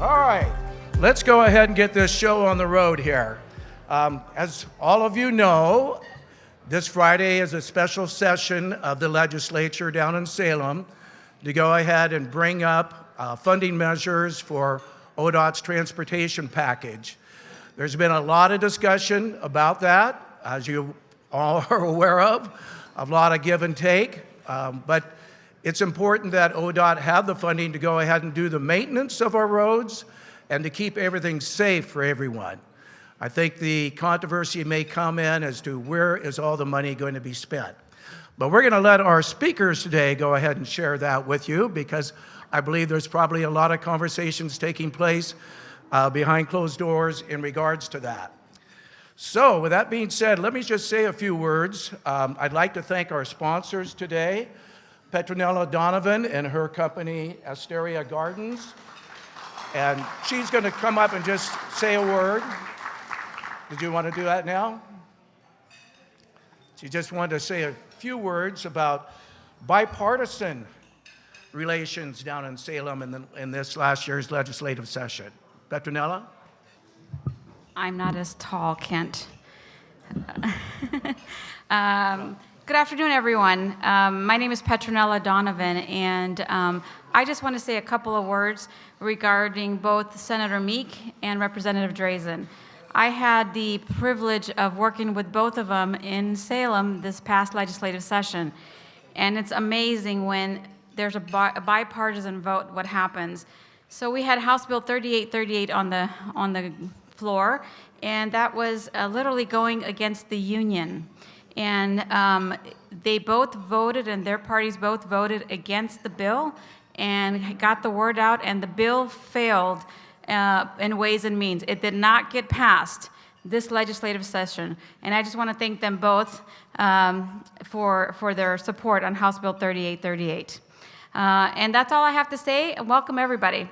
All right, let's go ahead and get this show on the road here. As all of you know, this Friday is a special session of the legislature down in Salem to go ahead and bring up funding measures for ODOT's transportation package. There's been a lot of discussion about that, as you all are aware of, a lot of give and take, but it's important that ODOT have the funding to go ahead and do the maintenance of our roads and to keep everything safe for everyone. I think the controversy may come in as to where is all the money going to be spent. But we're going to let our speakers today go ahead and share that with you, because I believe there's probably a lot of conversations taking place behind closed doors in regards to that. So with that being said, let me just say a few words. I'd like to thank our sponsors today, Petronella Donovan and her company, Asteria Gardens. And she's going to come up and just say a word. Did you want to do that now? She just wanted to say a few words about bipartisan relations down in Salem in this last year's legislative session. Petronella? I'm not as tall, Kent. Good afternoon, everyone. My name is Petronella Donovan, and I just want to say a couple of words regarding both Senator Meek and Representative Drazan. I had the privilege of working with both of them in Salem this past legislative session, and it's amazing when there's a bipartisan vote what happens. So we had House Bill 3838 on the floor, and that was literally going against the union. And they both voted, and their parties both voted against the bill and got the word out, and the bill failed in Ways and Means. It did not get passed this legislative session. And I just want to thank them both for their support on House Bill 3838. And that's all I have to say. Welcome, everybody.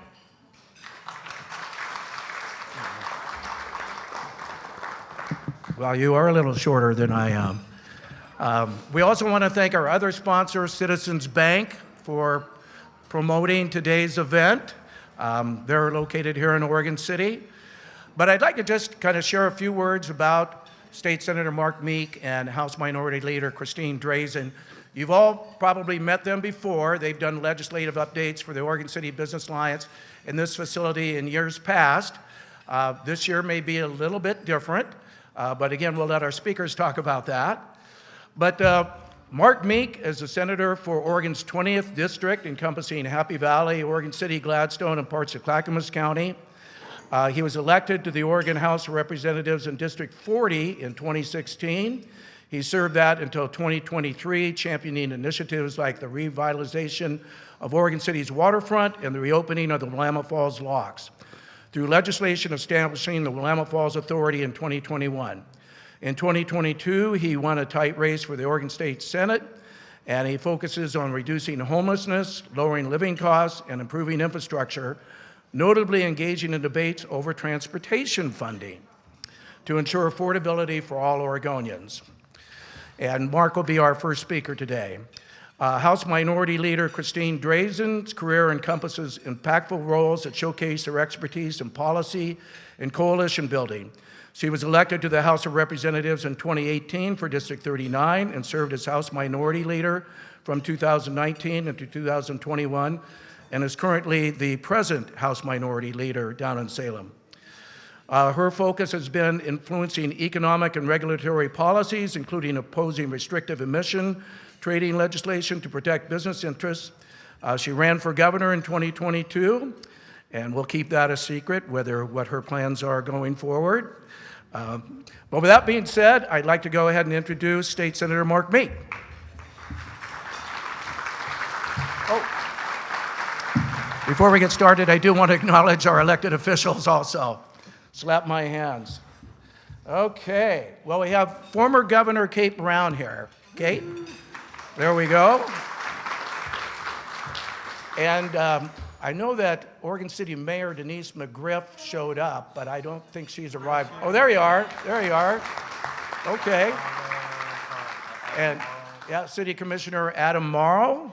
Well, you are a little shorter than I am. We also want to thank our other sponsor, Citizens Bank, for promoting today's event. They're located here in Oregon City. But I'd like to just kind of share a few words about State Senator Mark Meek and House Minority Leader Christine Drazan. You've all probably met them before. They've done legislative updates for the Oregon City Business Alliance in this facility in years past. This year may be a little bit different, but again, we'll let our speakers talk about that. But Mark Meek is a senator for Oregon's 20th district, encompassing Happy Valley, Oregon City, Gladstone, and parts of Clackamas County. He was elected to the Oregon House of Representatives in District 40 in 2016. He served that until 2023, championing initiatives like the revitalization of Oregon City's waterfront and the reopening of the Willamette Falls locks, through legislation establishing the Willamette Falls Authority in 2021. In 2022, he won a tight race for the Oregon State Senate, and he focuses on reducing homelessness, lowering living costs, and improving infrastructure, notably engaging in debates over transportation funding to ensure affordability for all Oregonians. And Mark will be our first speaker today. House Minority Leader Christine Drazan's career encompasses impactful roles that showcase her expertise in policy and coalition building. She was elected to the House of Representatives in 2018 for District 39 and served as House Minority Leader from 2019 into 2021, and is currently the present House Minority Leader down in Salem. Her focus has been influencing economic and regulatory policies, including opposing restrictive emission trading legislation to protect business interests. She ran for governor in 2022, and we'll keep that a secret, what her plans are going forward. But with that being said, I'd like to go ahead and introduce State Senator Mark Meek. Before we get started, I do want to acknowledge our elected officials also. Slap my hands. Okay, well, we have former Governor Kate Brown here. Kate, there we go. And I know that Oregon City Mayor Denise McGriff showed up, but I don't think she's arrived. Oh, there you are. There you are. Okay. And yeah, City Commissioner Adam Morrow.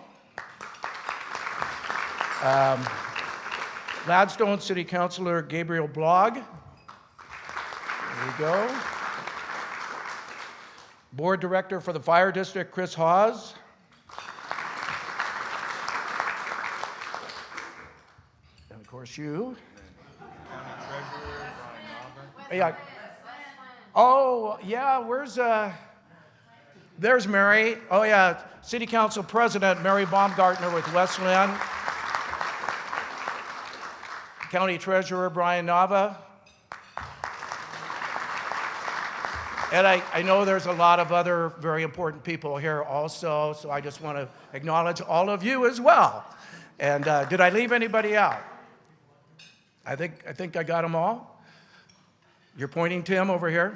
Gladstone City Councilor Gabriel Blogg. There you go. Board Director for the Fire District, Chris Hawes. And of course you. County Treasurer, Brian Nava. Yeah. Oh, yeah, there's Mary. Oh, yeah, City Council President Mary Baumgartner with West Lynn. County Treasurer Brian Nava. And I know there's a lot of other very important people here also, so I just want to acknowledge all of you as well. And did I leave anybody out? I think I got them all. You're pointing to him over here?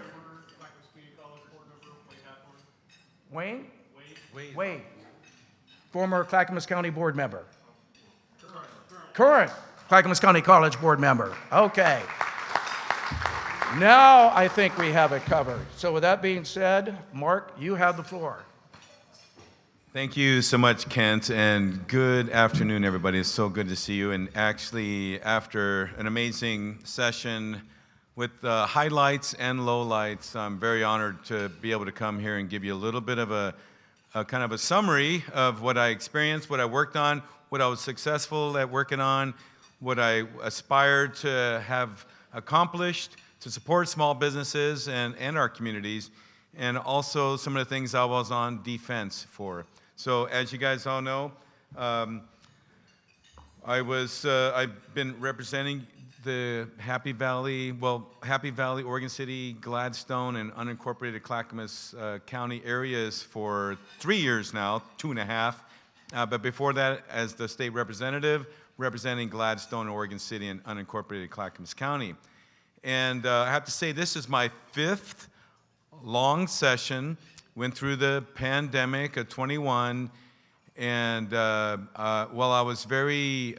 Wayne? Wade. Former Clackamas County Board member. Current Clackamas County College Board member. Okay. Now I think we have it covered. So with that being said, Mark, you have the floor. Thank you so much, Kent, and good afternoon, everybody. It's so good to see you. And actually, after an amazing session with highlights and lowlights, I'm very honored to be able to come here and give you a little bit of a kind of a summary of what I experienced, what I worked on, what I was successful at working on, what I aspired to have accomplished to support small businesses and our communities, and also some of the things I was on defense for. So as you guys all know, I've been representing the Happy Valley, Oregon City, Gladstone, and unincorporated Clackamas County areas for 3 years now, 2.5. But before that, as the state representative, representing Gladstone, Oregon City, and unincorporated Clackamas County. And I have to say, this is my 5th long session. Went through the pandemic of 21, and while I was very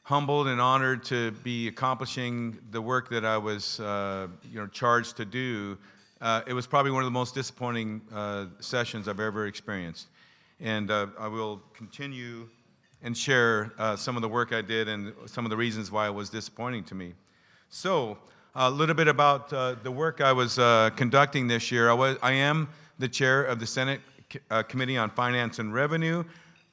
humbled and honored to be accomplishing the work that I was charged to do, it was probably one of the most disappointing sessions I've ever experienced. And I will continue and share some of the work I did and some of the reasons why it was disappointing to me. So, a little bit about the work I was conducting this year. I am the chair of the Senate Committee on Finance and Revenue,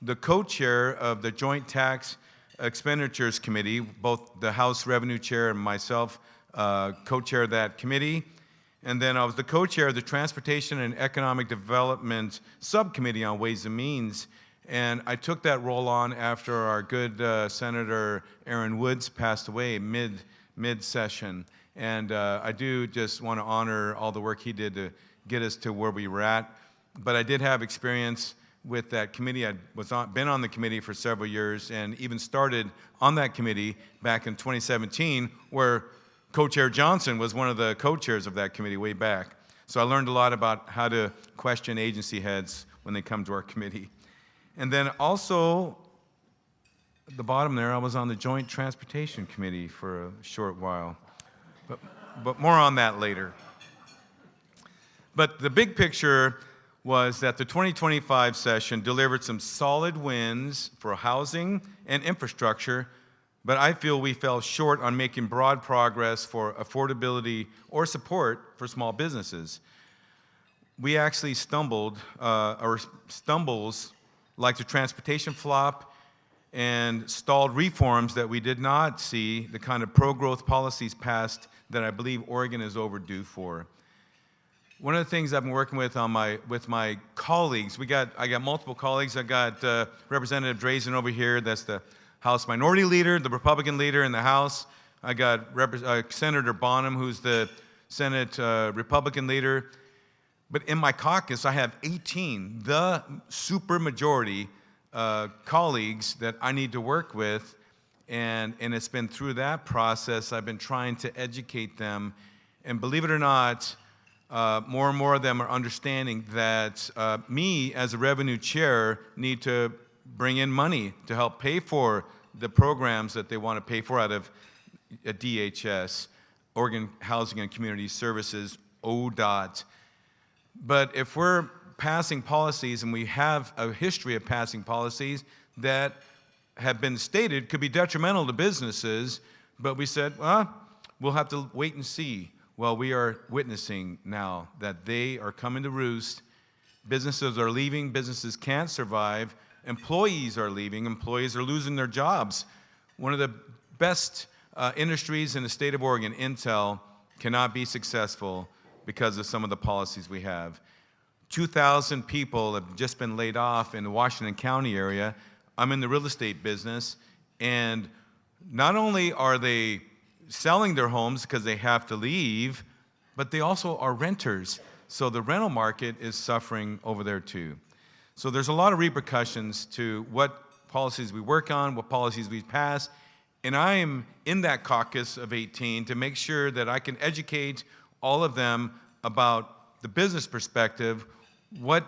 the co-chair of the Joint Tax Expenditures Committee, both the House Revenue Chair and myself co-chair of that committee. And then I was the co-chair of the Transportation and Economic Development Subcommittee on Ways and Means. And I took that role on after our good Senator Aaron Woods passed away mid-session. And I do just want to honor all the work he did to get us to where we were at. But I did have experience with that committee. I'd been on the committee for several years and even started on that committee back in 2017, where Co-Chair Johnson was one of the co-chairs of that committee way back. So I learned a lot about how to question agency heads when they come to our committee. And then also, at the bottom there, I was on the Joint Transportation Committee for a short while. But more on that later. But the big picture was that the 2025 session delivered some solid wins for housing and infrastructure, but I feel we fell short on making broad progress for affordability or support for small businesses. We actually stumbles like the transportation flop and stalled reforms that we did not see the kind of pro-growth policies passed that I believe Oregon is overdue for. One of the things I've been working with with my colleagues, I got multiple colleagues. I got Representative Drazan over here, that's the House Minority Leader, the Republican leader in the House. I got Senator Bonham, who's the Senate Republican leader. But in my caucus, I have 18, the supermajority colleagues that I need to work with. And it's been through that process I've been trying to educate them. And believe it or not, more and more of them are understanding that me, as a revenue chair, need to bring in money to help pay for the programs that they want to pay for out of DHS, Oregon Housing and Community Services, ODOT. But if we're passing policies, and we have a history of passing policies that have been stated could be detrimental to businesses, but we said, well, we'll have to wait and see. Well, we are witnessing now that they are coming to roost. Businesses are leaving, businesses can't survive, employees are leaving, employees are losing their jobs. One of the best industries in the state of Oregon, Intel, cannot be successful because of some of the policies we have. 2,000 people have just been laid off in the Washington County area. I'm in the real estate business, and not only are they selling their homes because they have to leave, but they also are renters. So the rental market is suffering over there too. So there's a lot of repercussions to what policies we work on, what policies we pass, and I am in that caucus of 18 to make sure that I can educate all of them about the business perspective, what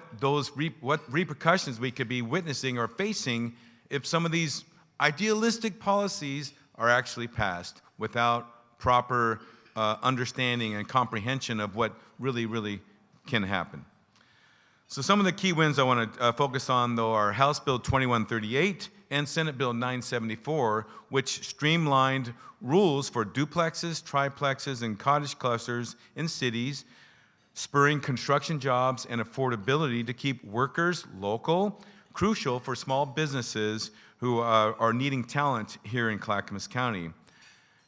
repercussions we could be witnessing or facing if some of these idealistic policies are actually passed without proper understanding and comprehension of what really can happen. So some of the key wins I want to focus on, though, are House Bill 2138 and Senate Bill 974, which streamlined rules for duplexes, triplexes, and cottage clusters in cities, spurring construction jobs and affordability to keep workers local, crucial for small businesses who are needing talent here in Clackamas County.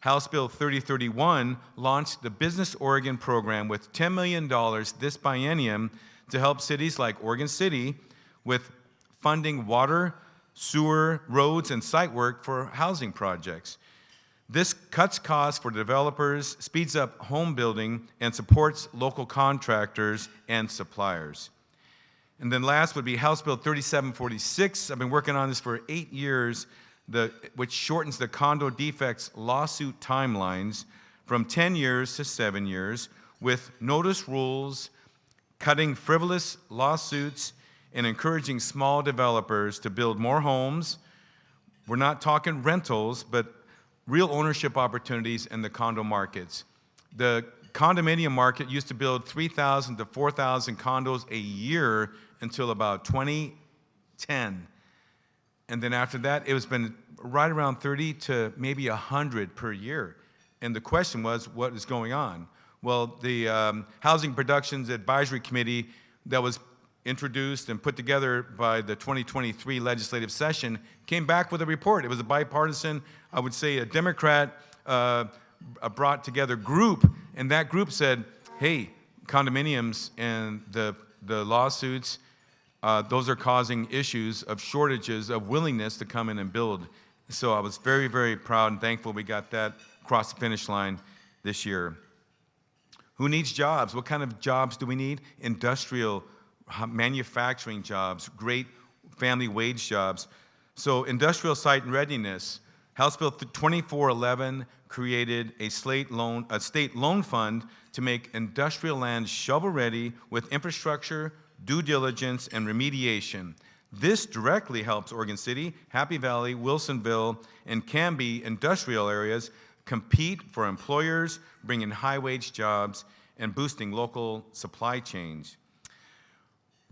House Bill 3031 launched the Business Oregon program with $10 million this biennium to help cities like Oregon City with funding water, sewer, roads, and site work for housing projects. This cuts costs for developers, speeds up home building, and supports local contractors and suppliers. And then last would be House Bill 3746. I've been working on this for 8 years, which shortens the condo defects lawsuit timelines from 10 years to 7 years, with notice rules, cutting frivolous lawsuits, and encouraging small developers to build more homes. We're not talking rentals, but real ownership opportunities in the condo markets. The condominium market used to build 3,000 to 4,000 condos a year until about 2010. And then after that, it was been right around 30 to maybe 100 per year. And the question was, what is going on? Well, the Housing Productions Advisory Committee that was introduced and put together by the 2023 legislative session came back with a report. It was a bipartisan, I would say a Democrat brought together group, and that group said, hey, condominiums and the lawsuits, those are causing issues of shortages of willingness to come in and build. So I was very proud and thankful we got that across the finish line this year. Who needs jobs? What kind of jobs do we need? Industrial, manufacturing jobs, great family wage jobs. So industrial site readiness. House Bill 2411 created a state loan fund to make industrial land shovel-ready with infrastructure, due diligence, and remediation. This directly helps Oregon City, Happy Valley, Wilsonville, and Canby industrial areas compete for employers, bringing high-wage jobs, and boosting local supply chains.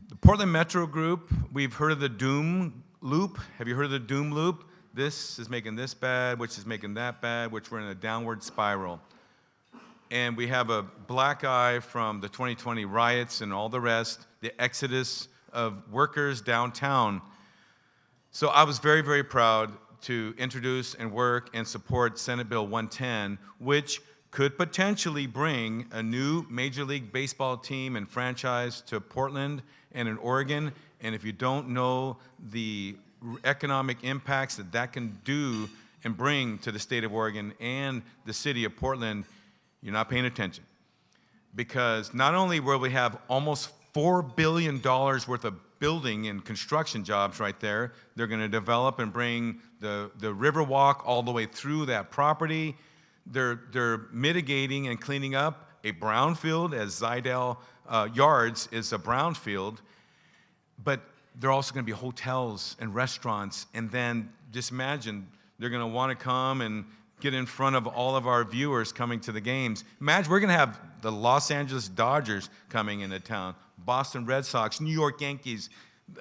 The Portland Metro Group, we've heard of the doom loop. Have you heard of the doom loop? This is making this bad, which is making that bad, which we're in a downward spiral. And we have a black eye from the 2020 riots and all the rest, the exodus of workers downtown. So I was very proud to introduce and work and support Senate Bill 110, which could potentially bring a new Major League Baseball team and franchise to Portland and in Oregon. And if you don't know the economic impacts that can do and bring to the state of Oregon and the city of Portland, you're not paying attention. Because not only will we have almost $4 billion worth of building and construction jobs right there, they're going to develop and bring the Riverwalk all the way through that property. They're mitigating and cleaning up a brownfield, as Zidell Yards is a brownfield, but there are also going to be hotels and restaurants, and then just imagine they're going to want to come and get in front of all of our viewers coming to the games. Imagine we're going to have the Los Angeles Dodgers coming into town, Boston Red Sox, New York Yankees,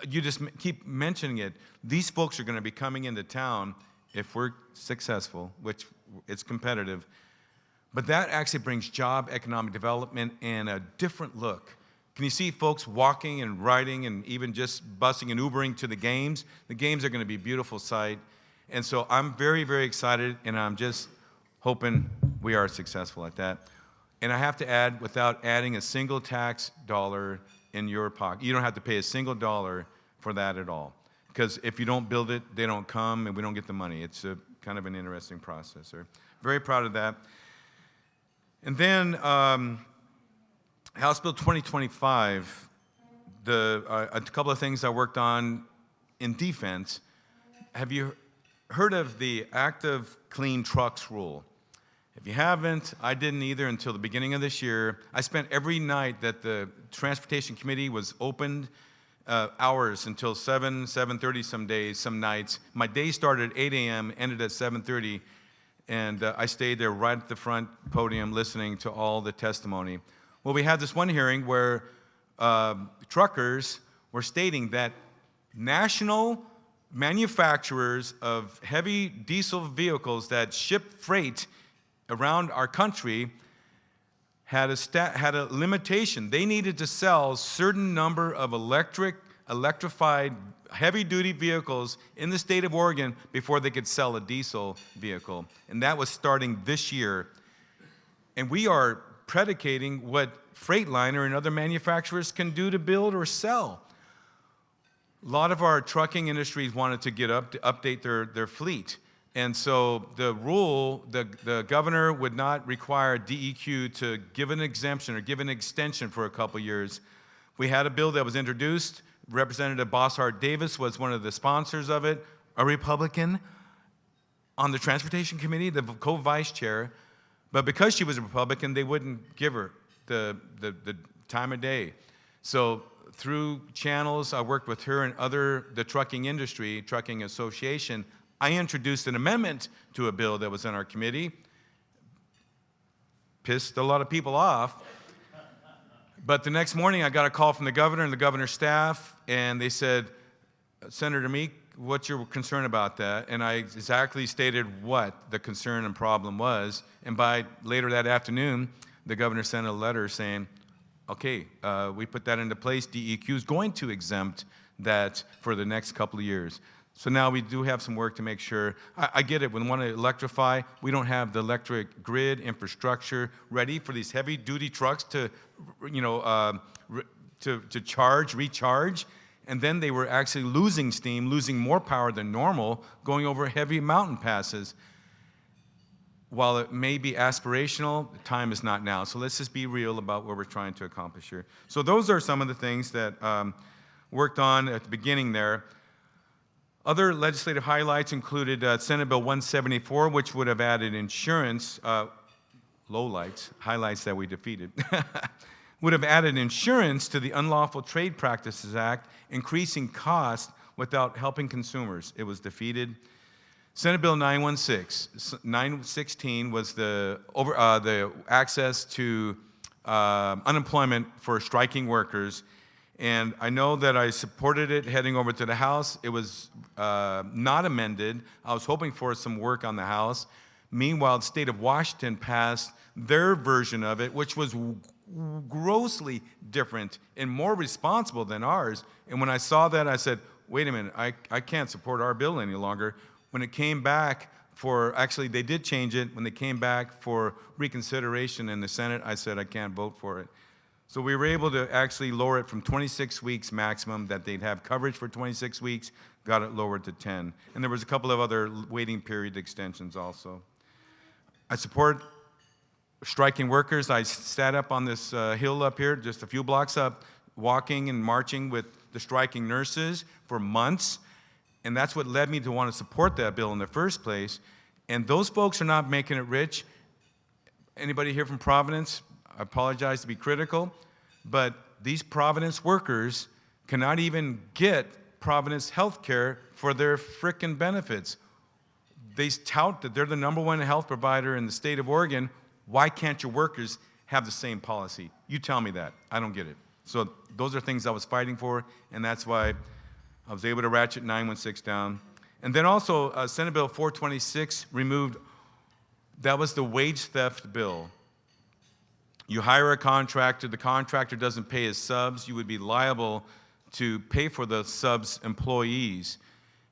You just keep mentioning it. These folks are going to be coming into town if we're successful, which it's competitive. But that actually brings job, economic development, and a different look. Can you see folks walking and riding and even just busing and Ubering to the games? The games are going to be a beautiful sight. And so I'm very, very excited, and I'm just hoping we are successful at that. And I have to add, without adding a single tax dollar in your pocket, you don't have to pay a single dollar for that at all. Because if you don't build it, they don't come, and we don't get the money. It's a kind of an interesting process. So very proud of that. And then House Bill 2025, a couple of things I worked on in defense. Have you heard of the active clean trucks rule? If you haven't, I didn't either until the beginning of this year. I spent every night that the Transportation Committee was opened, hours until 7:30 some days, some nights. My day started at 8 a.m., ended at 7:30, and I stayed there right at the front podium listening to all the testimony. Well, we had this one hearing where truckers were stating that national manufacturers of heavy diesel vehicles that ship freight around our country had a limitation. They needed to sell a certain number of electrified heavy-duty vehicles in the state of Oregon before they could sell a diesel vehicle. And that was starting this year. And we are predicating what Freightliner and other manufacturers can do to build or sell. A lot of our trucking industries wanted to get up to update their fleet. And so the rule, the governor would not require DEQ to give an exemption or give an extension for a couple years. We had a bill that was introduced. Representative Bosshard Davis was one of the sponsors of it, a Republican on the Transportation Committee, the co-vice chair. But because she was a Republican, they wouldn't give her the time of day. So through channels, I worked with her and the trucking industry, trucking association. I introduced an amendment to a bill that was in our committee. Pissed a lot of people off. But the next morning, I got a call from the governor and the governor's staff, and they said, Senator Meek, what's your concern about that? And I exactly stated what the concern and problem was. And by later that afternoon, the governor sent a letter saying, okay, we put that into place. DEQ is going to exempt that for the next couple of years. So now we do have some work to make sure. I get it. When we want to electrify, we don't have the electric grid infrastructure ready for these heavy-duty trucks to, to charge, recharge. And then they were actually losing steam, losing more power than normal, going over heavy mountain passes. While it may be aspirational, the time is not now. So let's just be real about what we're trying to accomplish here. So those are some of the things that worked on at the beginning there. Other legislative highlights included Senate Bill 174, which would have added insurance, lowlights, highlights that we defeated, would have added insurance to the Unlawful Trade Practices Act, increasing costs without helping consumers. It was defeated. Senate Bill 916 was the access to unemployment for striking workers. And I know that I supported it heading over to the House. It was not amended. I was hoping for some work on the House. Meanwhile, the state of Washington passed their version of it, which was grossly different and more responsible than ours. And when I saw that, I said, wait a minute, I can't support our bill any longer. When it came back actually they did change it. When they came back for reconsideration in the Senate, I said I can't vote for it. So we were able to actually lower it from 26 weeks maximum, that they'd have coverage for 26 weeks, got it lowered to 10. And there was a couple of other waiting period extensions also. I support striking workers. I sat up on this hill up here, just a few blocks up, walking and marching with the striking nurses for months. And that's what led me to want to support that bill in the first place. And those folks are not making it rich. Anybody here from Providence? I apologize to be critical, but these Providence workers cannot even get Providence health care for their frickin' benefits. They tout that they're the #1 health provider in the state of Oregon. Why can't your workers have the same policy? You tell me that. I don't get it. So those are things I was fighting for, and that's why I was able to ratchet 916 down. And then also, Senate Bill 426 removed, that was the wage theft bill. You hire a contractor, the contractor doesn't pay his subs, you would be liable to pay for the subs' employees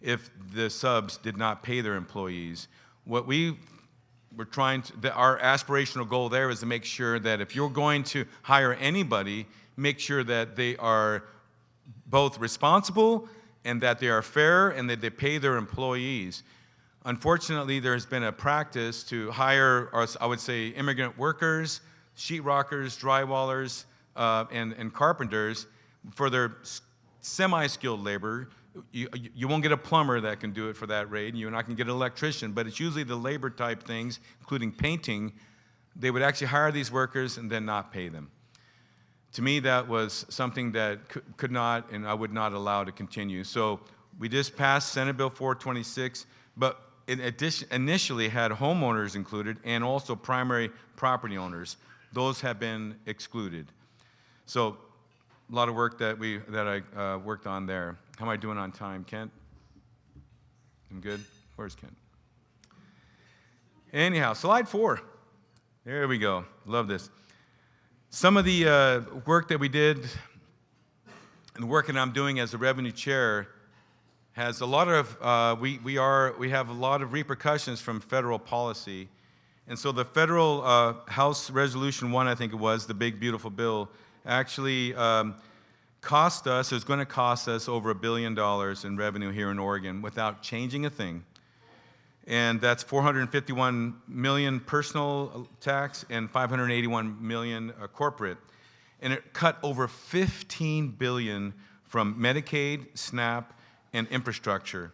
if the subs did not pay their employees. What we were trying to, our aspirational goal there is to make sure that if you're going to hire anybody, make sure that they are both responsible and that they are fair and that they pay their employees. Unfortunately, there's been a practice to hire, or I would say, immigrant workers, sheetrockers, drywallers, and carpenters for their semi-skilled labor. You won't get a plumber that can do it for that rate, and you're not going to get an electrician, but it's usually the labor type things, including painting. They would actually hire these workers and then not pay them. To me, that was something that could not and I would not allow to continue. So we just passed Senate Bill 426, but in addition, initially had homeowners included and also primary property owners. Those have been excluded. So a lot of work that I worked on there. How am I doing on time, Kent? I'm good? Where's Kent? Anyhow, slide 4. There we go. Love this. Some of the work that we did and the work that I'm doing as a revenue chair has a lot of, we have a lot of repercussions from federal policy. And so the federal House Resolution 1, I think it was, the big beautiful bill, actually cost us, it's going to cost us over $1 billion in revenue here in Oregon without changing a thing. And that's 451 million personal tax and 581 million corporate. And it cut over 15 billion from Medicaid, SNAP, and infrastructure.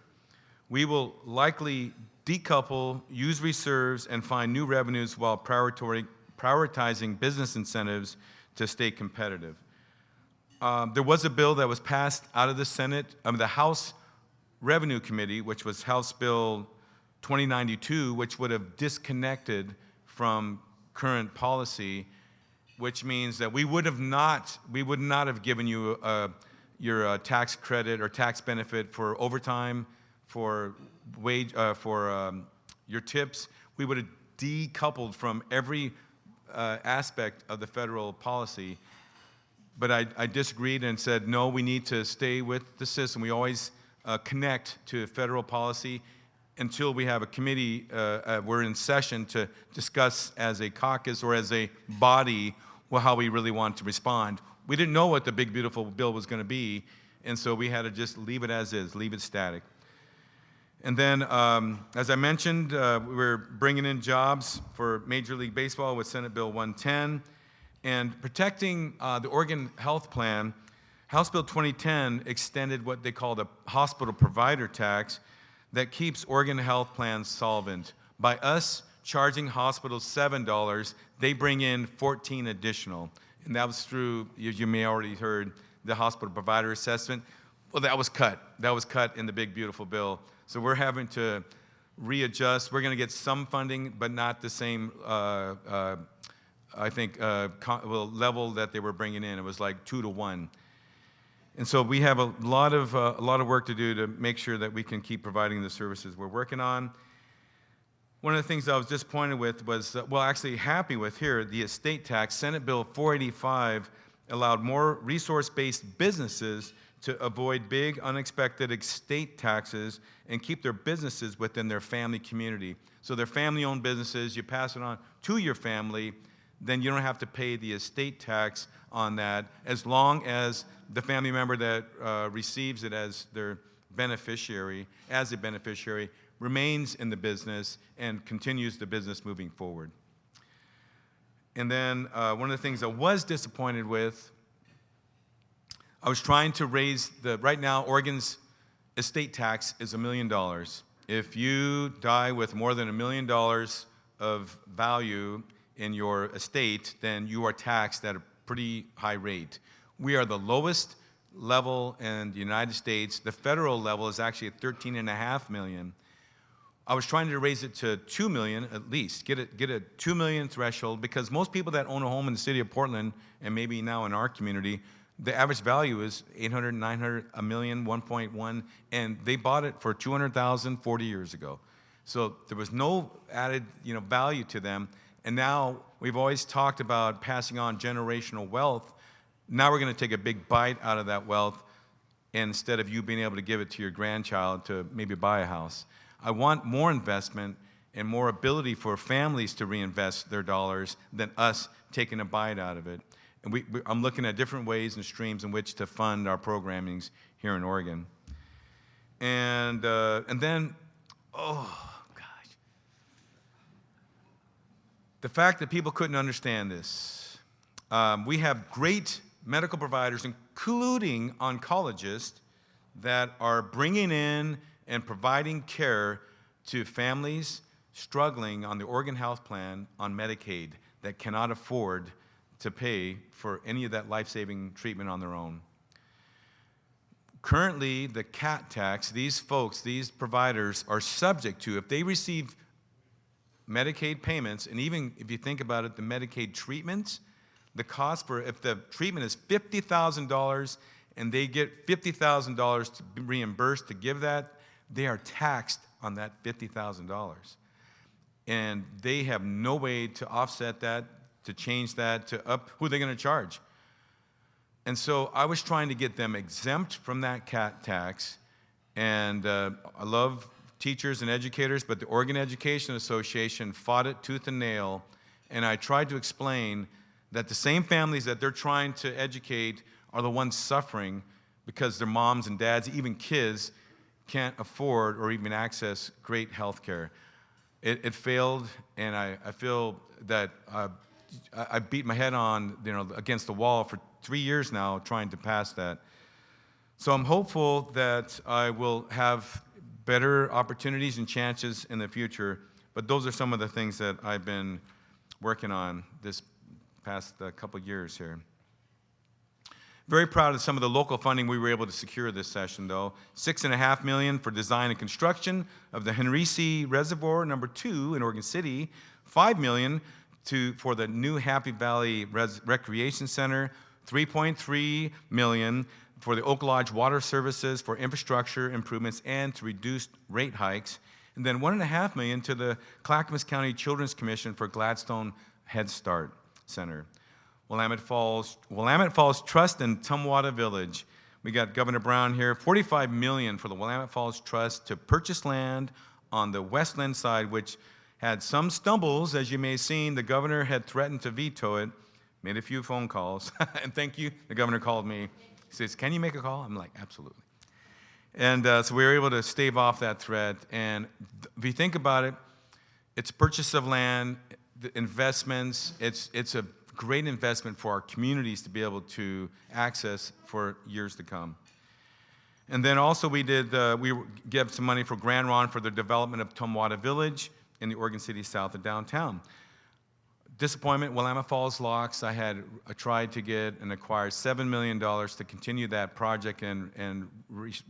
We will likely decouple, use reserves, and find new revenues while prioritizing business incentives to stay competitive. There was a bill that was passed out of the Senate, the House Revenue Committee, which was House Bill 2092, which would have disconnected from current policy, which means that we would not have given you your tax credit or tax benefit for overtime, for wage, for your tips. We would have decoupled from every aspect of the federal policy. But I disagreed and said, no, we need to stay with the system. We always connect to federal policy until we have a committee, we're in session to discuss as a caucus or as a body how we really want to respond. We didn't know what the big beautiful bill was going to be, and so we had to just leave it as is, leave it static. And then, as I mentioned, we're bringing in jobs for Major League Baseball with Senate Bill 110, and protecting the Oregon Health Plan. House Bill 2010 extended what they call the hospital provider tax that keeps Oregon health plans solvent. By us charging hospitals $7, they bring in 14 additional. And that was through, as you may already heard, the hospital provider assessment. Well, that was cut. That was cut in the big beautiful bill. So we're having to readjust. We're going to get some funding, but not the same, I think, level that they were bringing in. It was like 2 to 1. And so we have a lot of work to do to make sure that we can keep providing the services we're working on. One of the things I was disappointed with was, well, actually happy with here, the estate tax. Senate Bill 485 allowed more resource-based businesses to avoid big, unexpected estate taxes and keep their businesses within their family community. So they're family-owned businesses, you pass it on to your family, then you don't have to pay the estate tax on that as long as the family member that receives it as their beneficiary, remains in the business and continues the business moving forward. And then one of the things I was disappointed with, I was trying to raise right now, Oregon's estate tax is $1 million. If you die with more than $1 million of value in your estate, then you are taxed at a pretty high rate. We are the lowest level in the United States. The federal level is actually at $13.5 million. I was trying to raise it to $2 million at least, get a $2 million threshold, because most people that own a home in the city of Portland, and maybe now in our community, the average value is 800, 900, a million, 1.1, and they bought it for 200,000 40 years ago. So there was no added, value to them. And now we've always talked about passing on generational wealth. Now we're going to take a big bite out of that wealth instead of you being able to give it to your grandchild to maybe buy a house. I want more investment and more ability for families to reinvest their dollars than us taking a bite out of it. And I'm looking at different ways and streams in which to fund our programmings here in Oregon. And then, the fact that people couldn't understand this. We have great medical providers, including oncologists, that are bringing in and providing care to families struggling on the Oregon Health Plan on Medicaid that cannot afford to pay for any of that life-saving treatment on their own. Currently, the CAT tax, these folks, these providers are subject to, if they receive Medicaid payments, and even if you think about it, the Medicaid treatments, the cost for, if the treatment is $50,000 and they get $50,000 to be reimbursed to give that, they are taxed on that $50,000. And they have no way to offset that, to change that, to up, who are they going to charge? And so I was trying to get them exempt from that CAT tax, and I love teachers and educators, but the Oregon Education Association fought it tooth and nail, and I tried to explain that the same families that they're trying to educate are the ones suffering because their moms and dads, even kids, can't afford or even access great health care. It failed, and I feel that I beat my head on, against the wall for 3 years now trying to pass that. So I'm hopeful that I will have better opportunities and chances in the future, but those are some of the things that I've been working on this past couple years here. Very proud of some of the local funding we were able to secure this session, though. $6.5 million for design and construction of the Henrici Reservoir number 2 in Oregon City, $5 million for the new Happy Valley Recreation Center, $3.3 million for the Oak Lodge Water Services for infrastructure improvements and to reduce rate hikes, and then $1.5 million to the Clackamas County Children's Commission for Gladstone Head Start Center. Willamette Falls Trust in Tumwata Village. We got Governor Brown here, $45 million for the Willamette Falls Trust to purchase land on the Westland side, which had some stumbles, as you may have seen. The governor had threatened to veto it, made a few phone calls, and thank you, the governor called me. He says, "Can you make a call?" I'm like, absolutely. And so we were able to stave off that threat. And if you think about it, it's purchase of land, the investments, it's a great investment for our communities to be able to access for years to come. And then also we gave some money for Grand Ron for the development of Tumwata Village in the Oregon City south of downtown. Disappointment, Willamette Falls Locks, I tried to get and acquire $7 million to continue that project and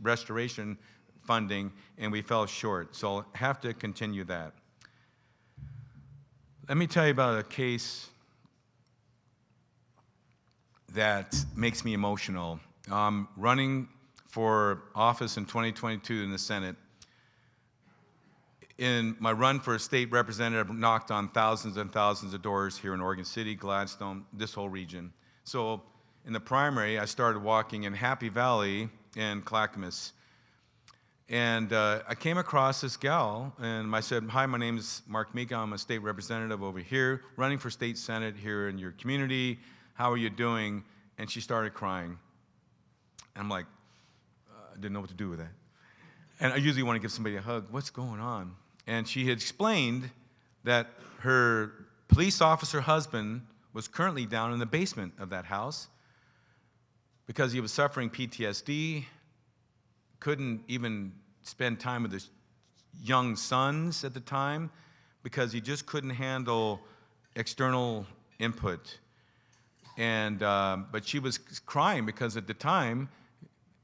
restoration funding, and we fell short, so I'll have to continue that. Let me tell you about a case that makes me emotional. I'm running for office in 2022 in the Senate. In my run for a state representative, knocked on thousands and thousands of doors here in Oregon City, Gladstone, this whole region. So in the primary, I started walking in Happy Valley and Clackamas. And I came across this gal, and I said, "Hi, my name is Meek. I'm a state representative over here, running for state senate here in your community. How are you doing?" And she started crying. And I'm like, I didn't know what to do with that. And I usually want to give somebody a hug. What's going on? And she had explained that her police officer husband was currently down in the basement of that house because he was suffering PTSD, couldn't even spend time with his young sons at the time because he just couldn't handle external input. And but she was crying because at the time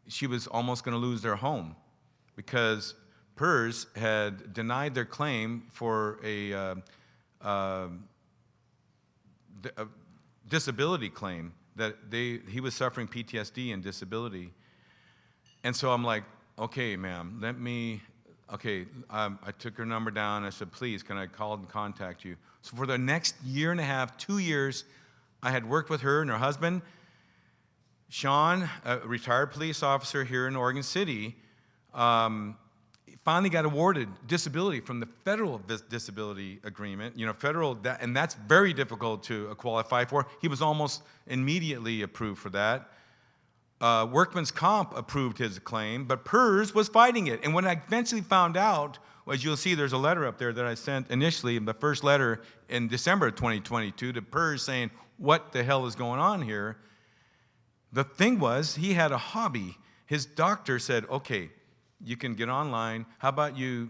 she was almost going to lose their home because PERS had denied their claim for a disability claim that he was suffering PTSD and disability. And so I'm like, okay, ma'am, I took her number down. I said, please, can I call and contact you? So for the next year and a half, 2 years, I had worked with her and her husband, Sean, a retired police officer here in Oregon City, finally got awarded disability from the federal disability agreement, and that's very difficult to qualify for. He was almost immediately approved for that. Workman's Comp approved his claim, but PERS was fighting it. And when I eventually found out, as you'll see, there's a letter up there that I sent initially, the first letter in December of 2022 to PERS saying, what the hell is going on here? The thing was, he had a hobby. His doctor said, okay, you can get online. How about you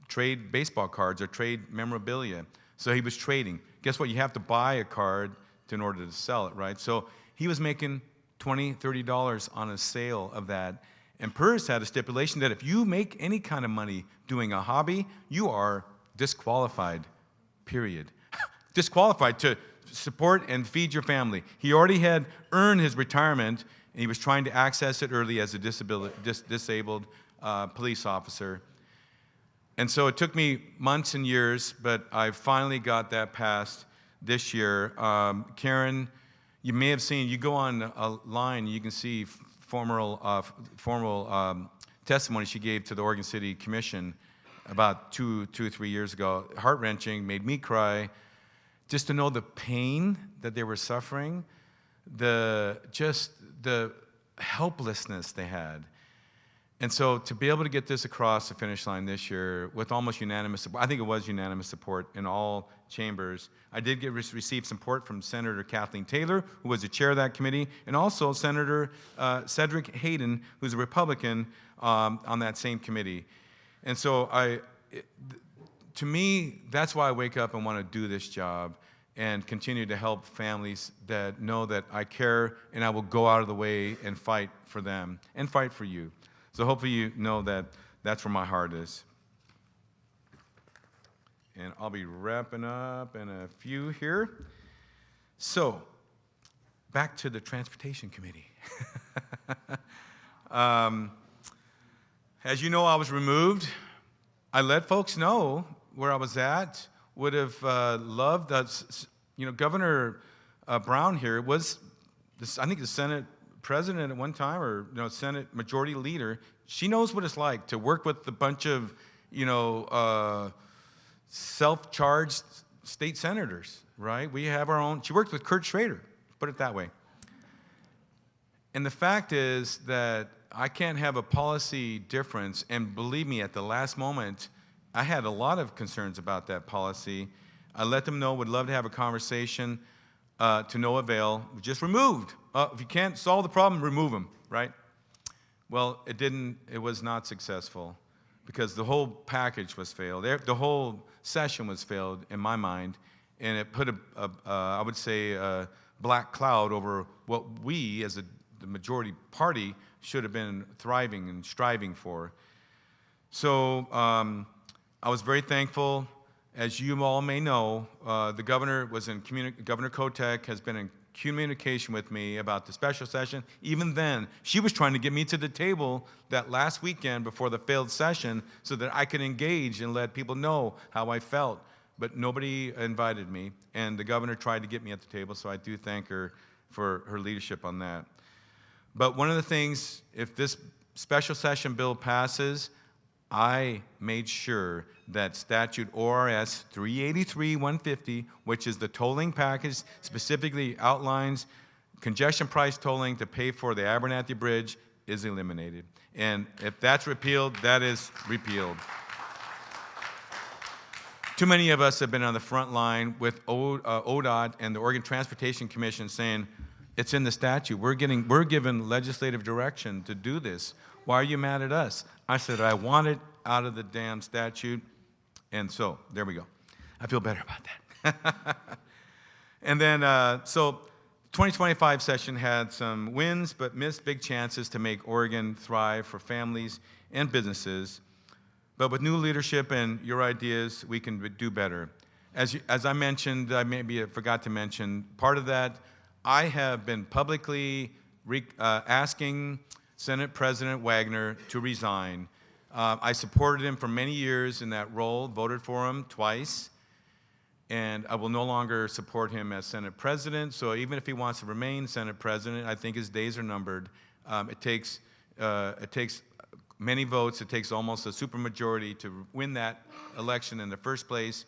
trade baseball cards or trade memorabilia? So he was trading. Guess what? You have to buy a card in order to sell it, right? So he was making $20, $30 on a sale of that. And PERS had a stipulation that if you make any kind of money doing a hobby, you are disqualified, period. Disqualified to support and feed your family. He already had earned his retirement, and he was trying to access it early as a disabled police officer. And so it took me months and years, but I finally got that passed this year. Karen, you may have seen, you go on a line, you can see formal testimony she gave to the Oregon City Commission about two or 3 years ago. Heart-wrenching, made me cry. Just to know the pain that they were suffering, the helplessness they had. And so to be able to get this across the finish line this year with almost unanimous support, I think it was unanimous support in all chambers. I did receive support from Senator Kathleen Taylor, who was the chair of that committee, and also Senator Cedric Hayden, who's a Republican on that same committee. And so to me, that's why I wake up and want to do this job and continue to help families that know that I care and I will go out of the way and fight for them and fight for you. So hopefully you know that that's where my heart is. And I'll be wrapping up in a few here. So, back to the Transportation Committee. As you know, I was removed. I let folks know where I was at. Would have loved that. Governor Brown here was, I think, the Senate president at one time, or Senate majority leader. She knows what it's like to work with a bunch of, self-charged state senators, right? We have our own. She worked with Kurt Schrader, put it that way. And the fact is that I can't have a policy difference, and believe me, at the last moment, I had a lot of concerns about that policy. I let them know, would love to have a conversation, to no avail. Just removed. If you can't solve the problem, remove them, right? Well, it was not successful because the whole package was failed. The whole session was failed in my mind, and it put I would say, a black cloud over what we, as the majority party, should have been thriving and striving for. So I was very thankful. As you all may know, the governor was Governor Kotek has been in communication with me about the special session. Even then, she was trying to get me to the table that last weekend before the failed session so that I could engage and let people know how I felt. But nobody invited me, and the governor tried to get me at the table, so I do thank her for her leadership on that. But one of the things, if this special session bill passes, I made sure that statute ORS 383-150, which is the tolling package, specifically outlines congestion price tolling to pay for the Abernathy Bridge, is eliminated. And if that's repealed, that is repealed. Too many of us have been on the front line with ODOT and the Oregon Transportation Commission saying, it's in the statute. We're given legislative direction to do this. Why are you mad at us? I said, I want it out of the damn statute. And so, there we go. I feel better about that. And then, so 2025 session had some wins, but missed big chances to make Oregon thrive for families and businesses. But with new leadership and your ideas, we can do better. As I mentioned, I maybe forgot to mention, part of that, I have been publicly asking Senate President Wagner to resign. I supported him for many years in that role, voted for him twice, and I will no longer support him as Senate President. So even if he wants to remain Senate President, I think his days are numbered. It takes many votes. It takes almost a supermajority to win that election in the first place.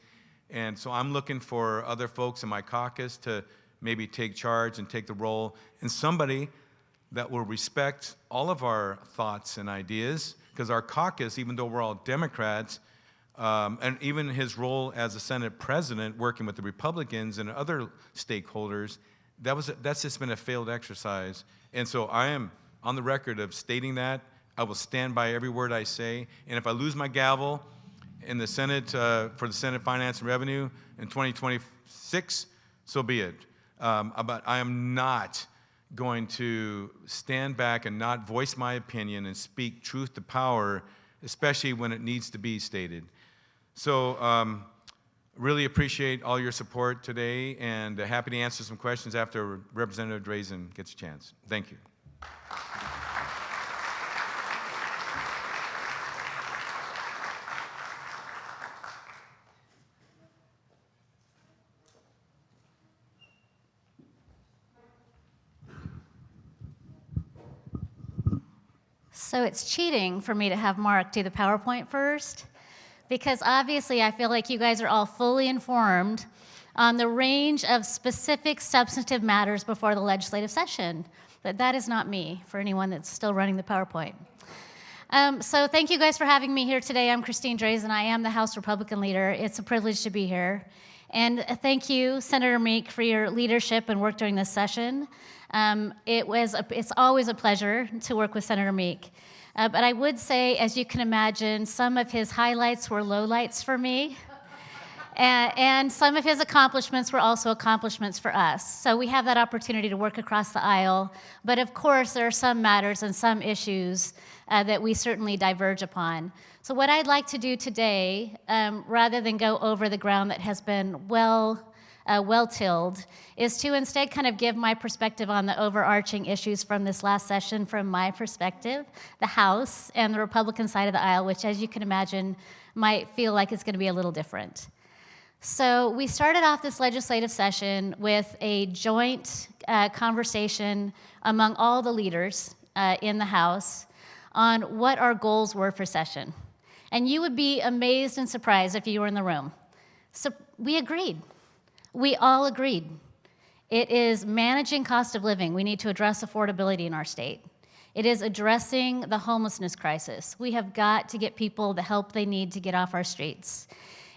And so I'm looking for other folks in my caucus to maybe take charge and take the role, and somebody that will respect all of our thoughts and ideas, because our caucus, even though we're all Democrats, and even his role as a Senate president working with the Republicans and other stakeholders, that's just been a failed exercise. And so I am on the record of stating that. I will stand by every word I say, and if I lose my gavel in the Senate, for the Senate Finance and Revenue in 2026, so be it. But I am not going to stand back and not voice my opinion and speak truth to power, especially when it needs to be stated. So really appreciate all your support today, and happy to answer some questions after Representative Drazan gets a chance. Thank you. So it's cheating for me to have Mark do the PowerPoint first, because obviously I feel like you guys are all fully informed on the range of specific substantive matters before the legislative session. But that is not me, for anyone that's still running the PowerPoint. So thank you guys for having me here today. I'm Christine Drazan. I am the House Republican leader. It's a privilege to be here. And thank you, Senator Meek, for your leadership and work during this session. It's always a pleasure to work with Senator Meek. But I would say, as you can imagine, some of his highlights were lowlights for me. And some of his accomplishments were also accomplishments for us. So we have that opportunity to work across the aisle. But of course, there are some matters and some issues that we certainly diverge upon. So what I'd like to do today, rather than go over the ground that has been well-tilled, is to instead kind of give my perspective on the overarching issues from this last session from my perspective, the House and the Republican side of the aisle, which, as you can imagine, might feel like it's going to be a little different. So we started off this legislative session with a joint conversation among all the leaders in the House on what our goals were for session. And you would be amazed and surprised if you were in the room. So we agreed. We all agreed. It is managing cost of living. We need to address affordability in our state. It is addressing the homelessness crisis. We have got to get people the help they need to get off our streets.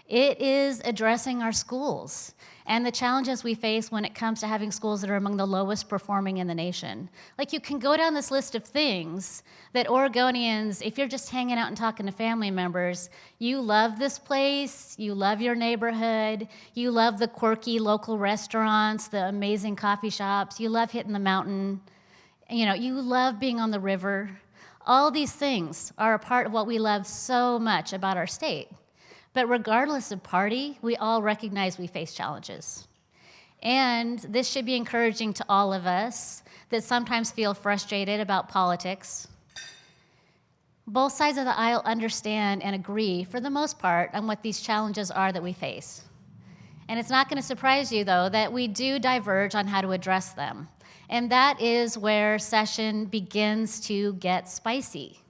It is addressing our schools and the challenges we face when it comes to having schools that are among the lowest performing in the nation. Like, you can go down this list of things that Oregonians, if you're just hanging out and talking to family members, you love this place, you love your neighborhood, you love the quirky local restaurants, the amazing coffee shops, you love hitting the mountain, you love being on the river. All these things are a part of what we love so much about our state. But regardless of party, we all recognize we face challenges. And this should be encouraging to all of us that sometimes feel frustrated about politics. Both sides of the aisle understand and agree, for the most part, on what these challenges are that we face. And it's not going to surprise you, though, that we do diverge on how to address them. And that is where session begins to get spicy.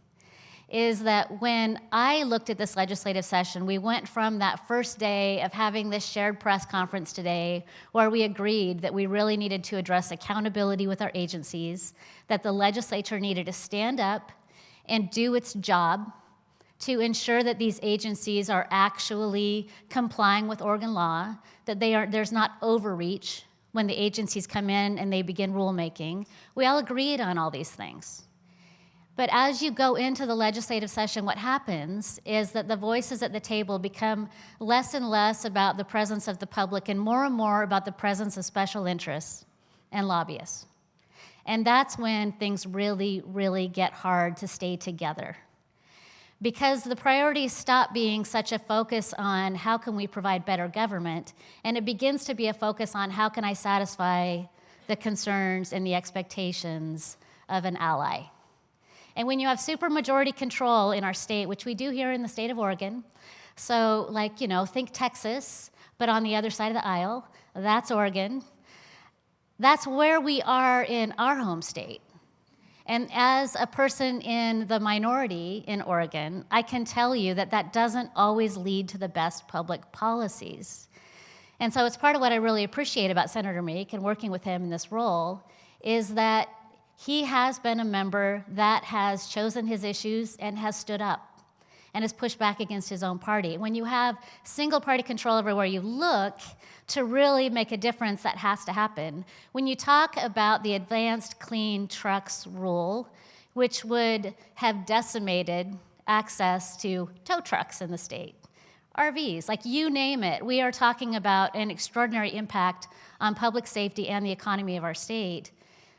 Is that when I looked at this legislative session, we went from that first day of having this shared press conference today, where we agreed that we really needed to address accountability with our agencies, that the legislature needed to stand up and do its job to ensure that these agencies are actually complying with Oregon law, that there's not overreach when the agencies come in and they begin rulemaking. We all agreed on all these things. But as you go into the legislative session, what happens is that the voices at the table become less and less about the presence of the public and more about the presence of special interests and lobbyists. And that's when things really, really get hard to stay together. Because the priorities stop being such a focus on how can we provide better government, and it begins to be a focus on how can I satisfy the concerns and the expectations of an ally. And when you have supermajority control in our state, which we do here in the state of Oregon, so like, think Texas, but on the other side of the aisle, that's Oregon. That's where we are in our home state. And as a person in the minority in Oregon, I can tell you that that doesn't always lead to the best public policies. And so it's part of what I really appreciate about Senator Meek and working with him in this role is that he has been a member that has chosen his issues and has stood up and has pushed back against his own party. When you have single party control everywhere you look, to really make a difference, that has to happen. When you talk about the advanced clean trucks rule, which would have decimated access to tow trucks in the state, RVs, like you name it, we are talking about an extraordinary impact on public safety and the economy of our state.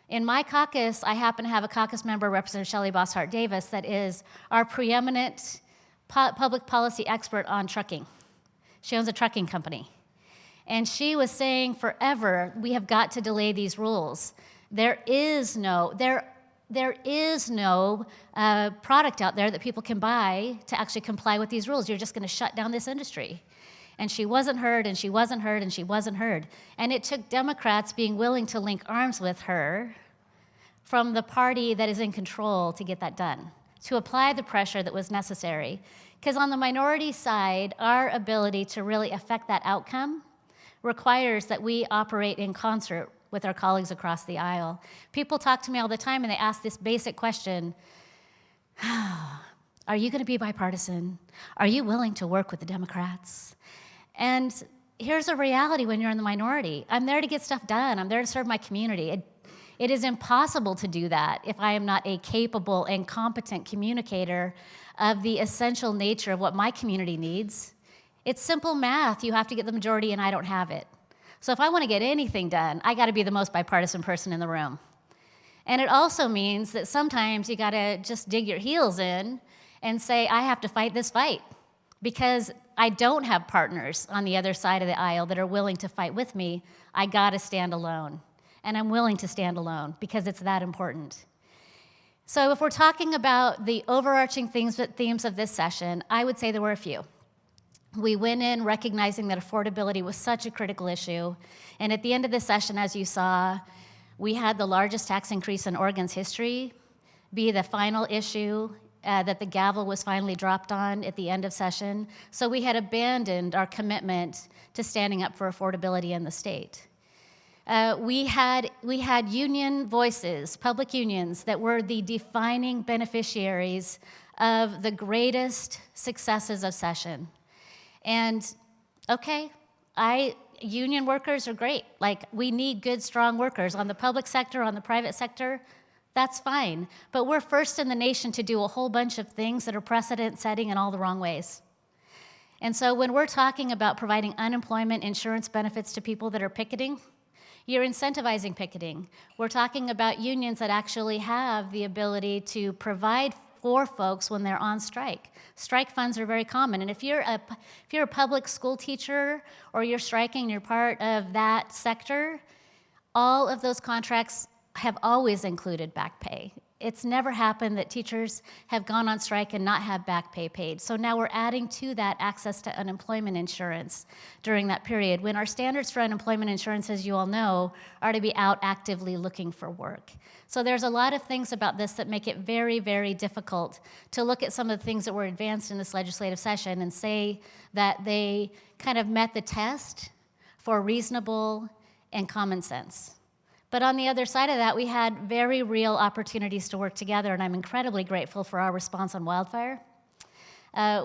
In my caucus, I happen to have a caucus member, Representative Shelley Bosshart Davis, that is our preeminent public policy expert on trucking. She owns a trucking company. And she was saying forever, we have got to delay these rules. There is no product out there that people can buy to actually comply with these rules. You're just going to shut down this industry. And she wasn't heard, and she wasn't heard, and she wasn't heard. And it took Democrats being willing to link arms with her from the party that is in control to get that done, to apply the pressure that was necessary. Because on the minority side, our ability to really affect that outcome requires that we operate in concert with our colleagues across the aisle. People talk to me all the time and they ask this basic question, are you going to be bipartisan? Are you willing to work with the Democrats? And here's a reality when you're in the minority. I'm there to get stuff done. I'm there to serve my community. It is impossible to do that if I am not a capable and competent communicator of the essential nature of what my community needs. It's simple math. You have to get the majority, and I don't have it. So if I want to get anything done, I got to be the most bipartisan person in the room. And it also means that sometimes you got to just dig your heels in and say, I have to fight this fight because I don't have partners on the other side of the aisle that are willing to fight with me. I got to stand alone. And I'm willing to stand alone because it's that important. So if we're talking about the overarching themes of this session, I would say there were a few. We went in recognizing that affordability was such a critical issue. And at the end of the session, as you saw, we had the largest tax increase in Oregon's history be the final issue that the gavel was finally dropped on at the end of session. So we had abandoned our commitment to standing up for affordability in the state. We had union voices, public unions, that were the defining beneficiaries of the greatest successes of session. And okay, union workers are great. Like, we need good, strong workers on the public sector, on the private sector. That's fine. But we're first in the nation to do a whole bunch of things that are precedent-setting in all the wrong ways. And so when we're talking about providing unemployment insurance benefits to people that are picketing, you're incentivizing picketing. We're talking about unions that actually have the ability to provide for folks when they're on strike. Strike funds are very common, and if you're a public school teacher or you're striking, you're part of that sector, all of those contracts have always included back pay. It's never happened that teachers have gone on strike and not have back pay paid. So now we're adding to that access to unemployment insurance during that period, when our standards for unemployment insurance, as you all know, are to be out actively looking for work. So there's a lot of things about this that make it very, very difficult to look at some of the things that were advanced in this legislative session and say that they kind of met the test for reasonable and common sense. But on the other side of that, we had very real opportunities to work together, and I'm incredibly grateful for our response on wildfire.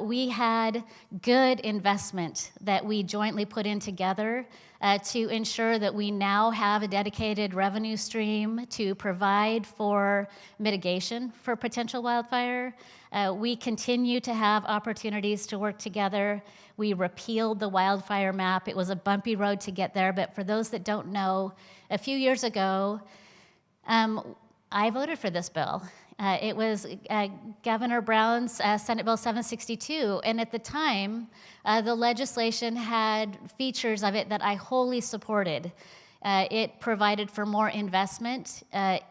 We had good investment that we jointly put in together to ensure that we now have a dedicated revenue stream to provide for mitigation for potential wildfire. We continue to have opportunities to work together. We repealed the wildfire map. It was a bumpy road to get there, but for those that don't know, a few years ago, I voted for this bill. It was Governor Brown's Senate Bill 762, and at the time, the legislation had features of it that I wholly supported. It provided for more investment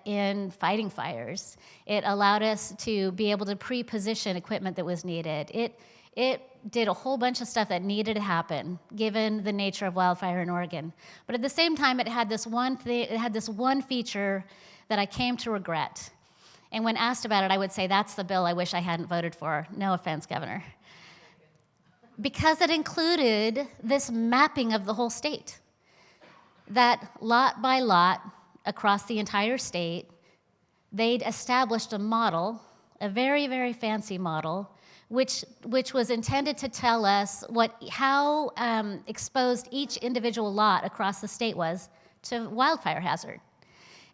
in fighting fires. It allowed us to be able to pre-position equipment that was needed. It did a whole bunch of stuff that needed to happen, given the nature of wildfire in Oregon. But at the same time, it had this one feature that I came to regret. And when asked about it, I would say, that's the bill I wish I hadn't voted for. No offense, Governor. Because it included this mapping of the whole state. That lot by lot, across the entire state, they'd established a model, a very, very fancy model, which was intended to tell us how exposed each individual lot across the state was to wildfire hazard.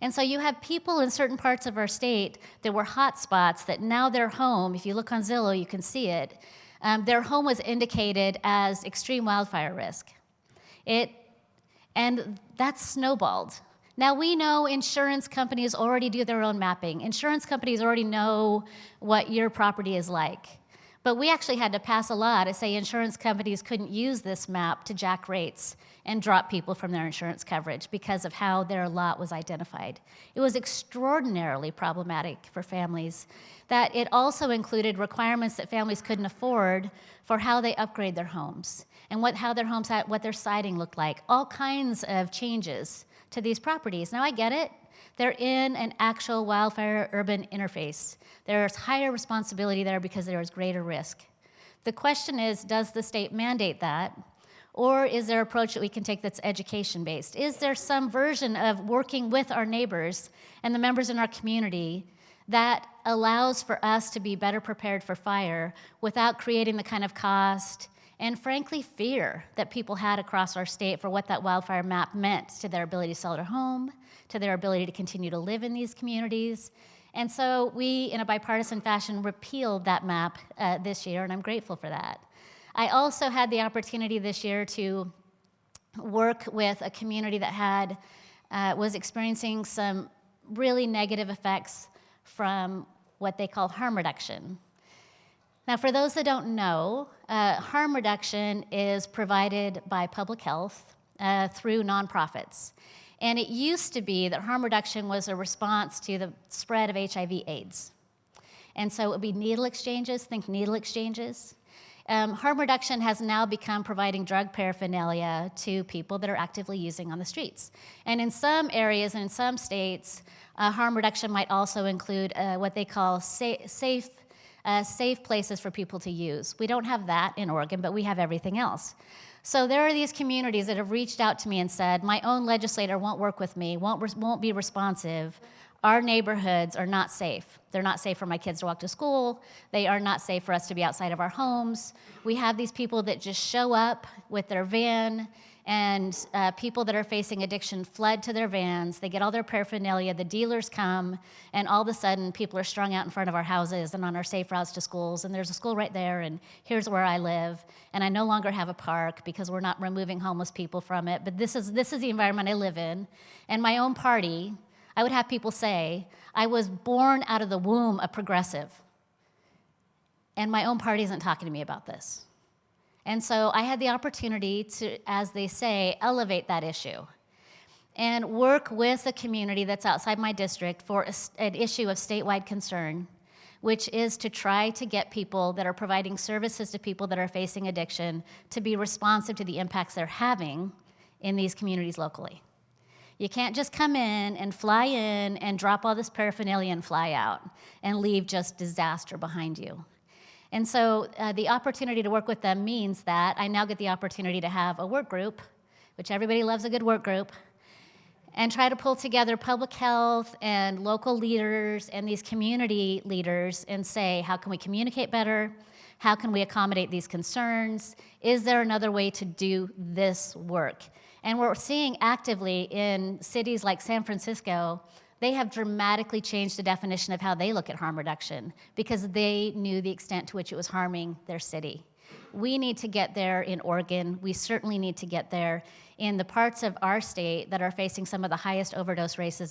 And so you have people in certain parts of our state that were hot spots that now their home, if you look on Zillow, you can see it, their home was indicated as extreme wildfire risk. And that's snowballed. Now we know insurance companies already do their own mapping. Insurance companies already know what your property is like. But we actually had to pass a law to say insurance companies couldn't use this map to jack rates and drop people from their insurance coverage because of how their lot was identified. It was extraordinarily problematic for families. That it also included requirements that families couldn't afford for how they upgrade their homes and how their homes had, what their siding looked like, all kinds of changes to these properties. Now I get it. They're in an actual wildfire urban interface. There's higher responsibility there because there is greater risk. The question is, does the state mandate that? Or is there an approach that we can take that's education-based? Is there some version of working with our neighbors and the members in our community that allows for us to be better prepared for fire without creating the kind of cost and, frankly, fear that people had across our state for what that wildfire map meant to their ability to sell their home, to their ability to continue to live in these communities? And so we, in a bipartisan fashion, repealed that map this year, and I'm grateful for that. I also had the opportunity this year to work with a community that was experiencing some really negative effects from what they call harm reduction. Now, for those that don't know, harm reduction is provided by public health through nonprofits. And it used to be that harm reduction was a response to the spread of HIV/AIDS. And so it would be needle exchanges, think needle exchanges. Harm reduction has now become providing drug paraphernalia to people that are actively using on the streets. And in some areas and in some states, harm reduction might also include what they call safe places for people to use. We don't have that in Oregon, but we have everything else. So there are these communities that have reached out to me and said, my own legislator won't work with me, won't be responsive. Our neighborhoods are not safe. They're not safe for my kids to walk to school. They are not safe for us to be outside of our homes. We have these people that just show up with their van, and people that are facing addiction flood to their vans. They get all their paraphernalia, the dealers come, and all of a sudden people are strung out in front of our houses and on our safe routes to schools, and there's a school right there, and here's where I live, and I no longer have a park because we're not removing homeless people from it, but this is the environment I live in. And my own party, I would have people say, I was born out of the womb a progressive, and my own party isn't talking to me about this. And so I had the opportunity to, as they say, elevate that issue and work with a community that's outside my district for an issue of statewide concern, which is to try to get people that are providing services to people that are facing addiction to be responsive to the impacts they're having in these communities locally. You can't just come in and fly in and drop all this paraphernalia and fly out and leave just disaster behind you. And so the opportunity to work with them means that I now get the opportunity to have a work group, which everybody loves a good work group, and try to pull together public health and local leaders and these community leaders and say, how can we communicate better? How can we accommodate these concerns? Is there another way to do this work? And we're seeing actively in cities like San Francisco, they have dramatically changed the definition of how they look at harm reduction because they knew the extent to which it was harming their city. We need to get there in Oregon. We certainly need to get there in the parts of our state that are facing some of the highest overdose rates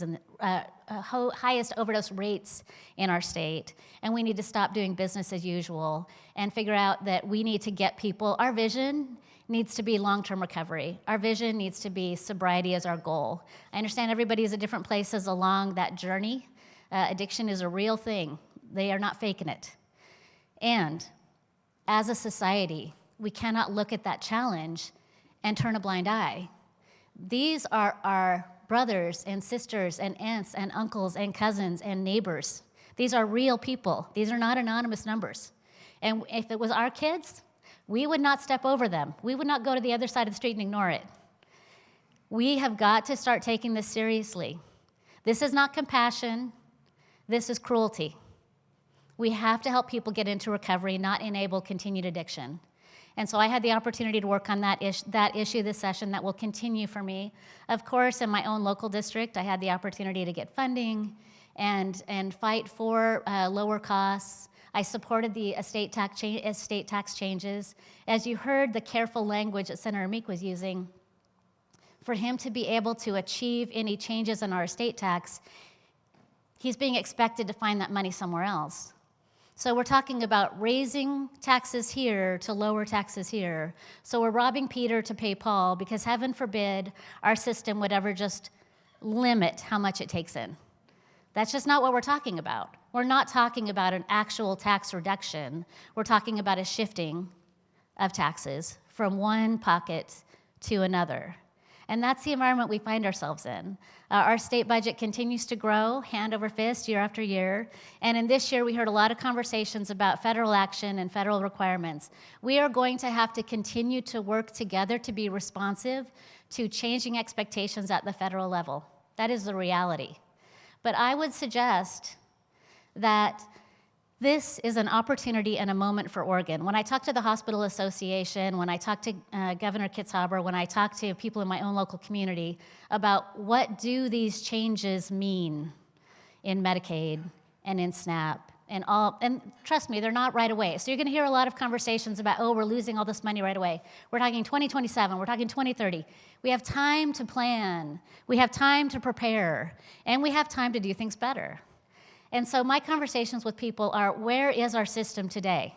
in our state. And we need to stop doing business as usual and figure out that we need to get people. Our vision needs to be long-term recovery. Our vision needs to be sobriety as our goal. I understand everybody is at different places along that journey. Addiction is a real thing. They are not faking it. And as a society, we cannot look at that challenge and turn a blind eye. These are our brothers and sisters and aunts and uncles and cousins and neighbors. These are real people. These are not anonymous numbers. And if it was our kids, we would not step over them. We would not go to the other side of the street and ignore it. We have got to start taking this seriously. This is not compassion. This is cruelty. We have to help people get into recovery, not enable continued addiction. And so I had the opportunity to work on that issue this session that will continue for me. Of course, in my own local district, I had the opportunity to get funding and fight for lower costs. I supported the estate tax changes. As you heard the careful language that Senator Meek was using, for him to be able to achieve any changes in our estate tax, he's being expected to find that money somewhere else. So we're talking about raising taxes here to lower taxes here. So we're robbing Peter to pay Paul because heaven forbid our system would ever just limit how much it takes in. That's just not what we're talking about. We're not talking about an actual tax reduction. We're talking about a shifting of taxes from one pocket to another. And that's the environment we find ourselves in. Our state budget continues to grow hand over fist year after year. And in this year, we heard a lot of conversations about federal action and federal requirements. We are going to have to continue to work together to be responsive to changing expectations at the federal level. That is the reality. But I would suggest that this is an opportunity and a moment for Oregon. When I talk to the Hospital Association, when I talk to Governor Kitzhaber, when I talk to people in my own local community about what do these changes mean in Medicaid and in SNAP and trust me, they're not right away. So you're gonna hear a lot of conversations about, oh, we're losing all this money right away. We're talking 2027, we're talking 2030. We have time to plan, we have time to prepare, and we have time to do things better. And so my conversations with people are, where is our system today?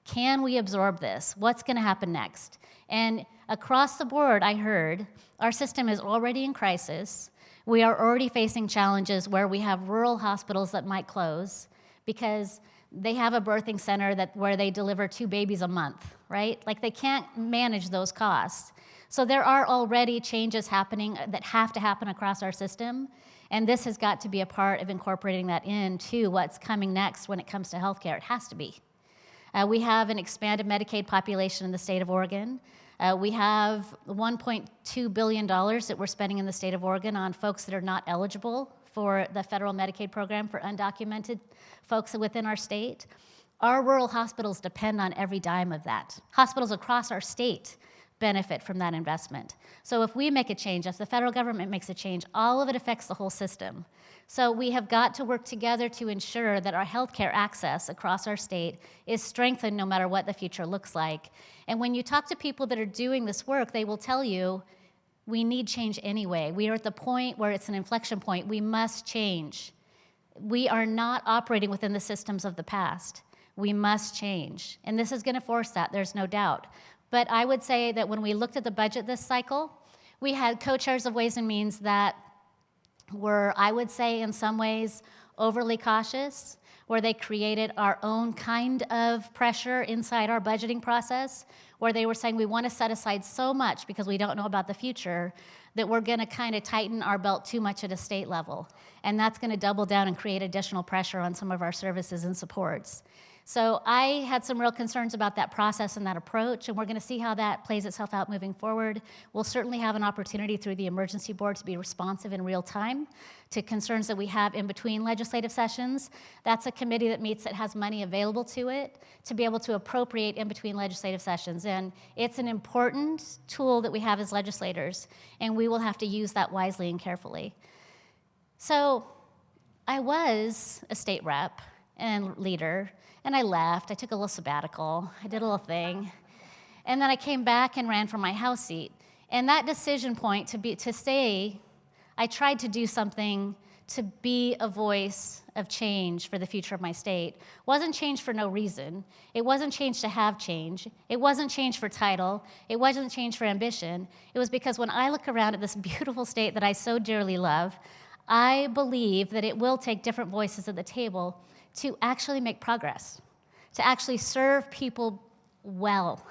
Can we absorb this? What's going to happen next? And across the board, I heard, our system is already in crisis. We are already facing challenges where we have rural hospitals that might close because they have a birthing center where they deliver 2 babies a month, right? Like they can't manage those costs. So there are already changes happening that have to happen across our system. And this has got to be a part of incorporating that into what's coming next when it comes to healthcare. It has to be. We have an expanded Medicaid population in the state of Oregon. We have $1.2 billion that we're spending in the state of Oregon on folks that are not eligible for the federal Medicaid program for undocumented folks within our state. Our rural hospitals depend on every dime of that. Hospitals across our state benefit from that investment. So if we make a change, if the federal government makes a change, all of it affects the whole system. So we have got to work together to ensure that our healthcare access across our state is strengthened no matter what the future looks like. And when you talk to people that are doing this work, they will tell you, we need change anyway. We are at the point where it's an inflection point. We must change. We are not operating within the systems of the past. We must change. And this is going to force that, there's no doubt. But I would say that when we looked at the budget this cycle, we had co-chairs of Ways and Means that were, I would say, in some ways, overly cautious, where they created our own kind of pressure inside our budgeting process, where they were saying we want to set aside so much because we don't know about the future that we're going to kind of tighten our belt too much at a state level. And that's going to double down and create additional pressure on some of our services and supports. So I had some real concerns about that process and that approach, and we're going to see how that plays itself out moving forward. We'll certainly have an opportunity through the Emergency Board to be responsive in real time to concerns that we have in between legislative sessions. That's a committee that meets that has money available to it to be able to appropriate in between legislative sessions. And it's an important tool that we have as legislators, and we will have to use that wisely and carefully. So I was a state rep and leader, and I left. I took a little sabbatical. I did a little thing. And then I came back and ran for my House seat. And that decision point to stay, I tried to do something to be a voice of change for the future of my state wasn't change for no reason. It wasn't change to have change. It wasn't change for title. It wasn't change for ambition. It was because when I look around at this beautiful state that I so dearly love, I believe that it will take different voices at the table to actually make progress, to actually serve people well.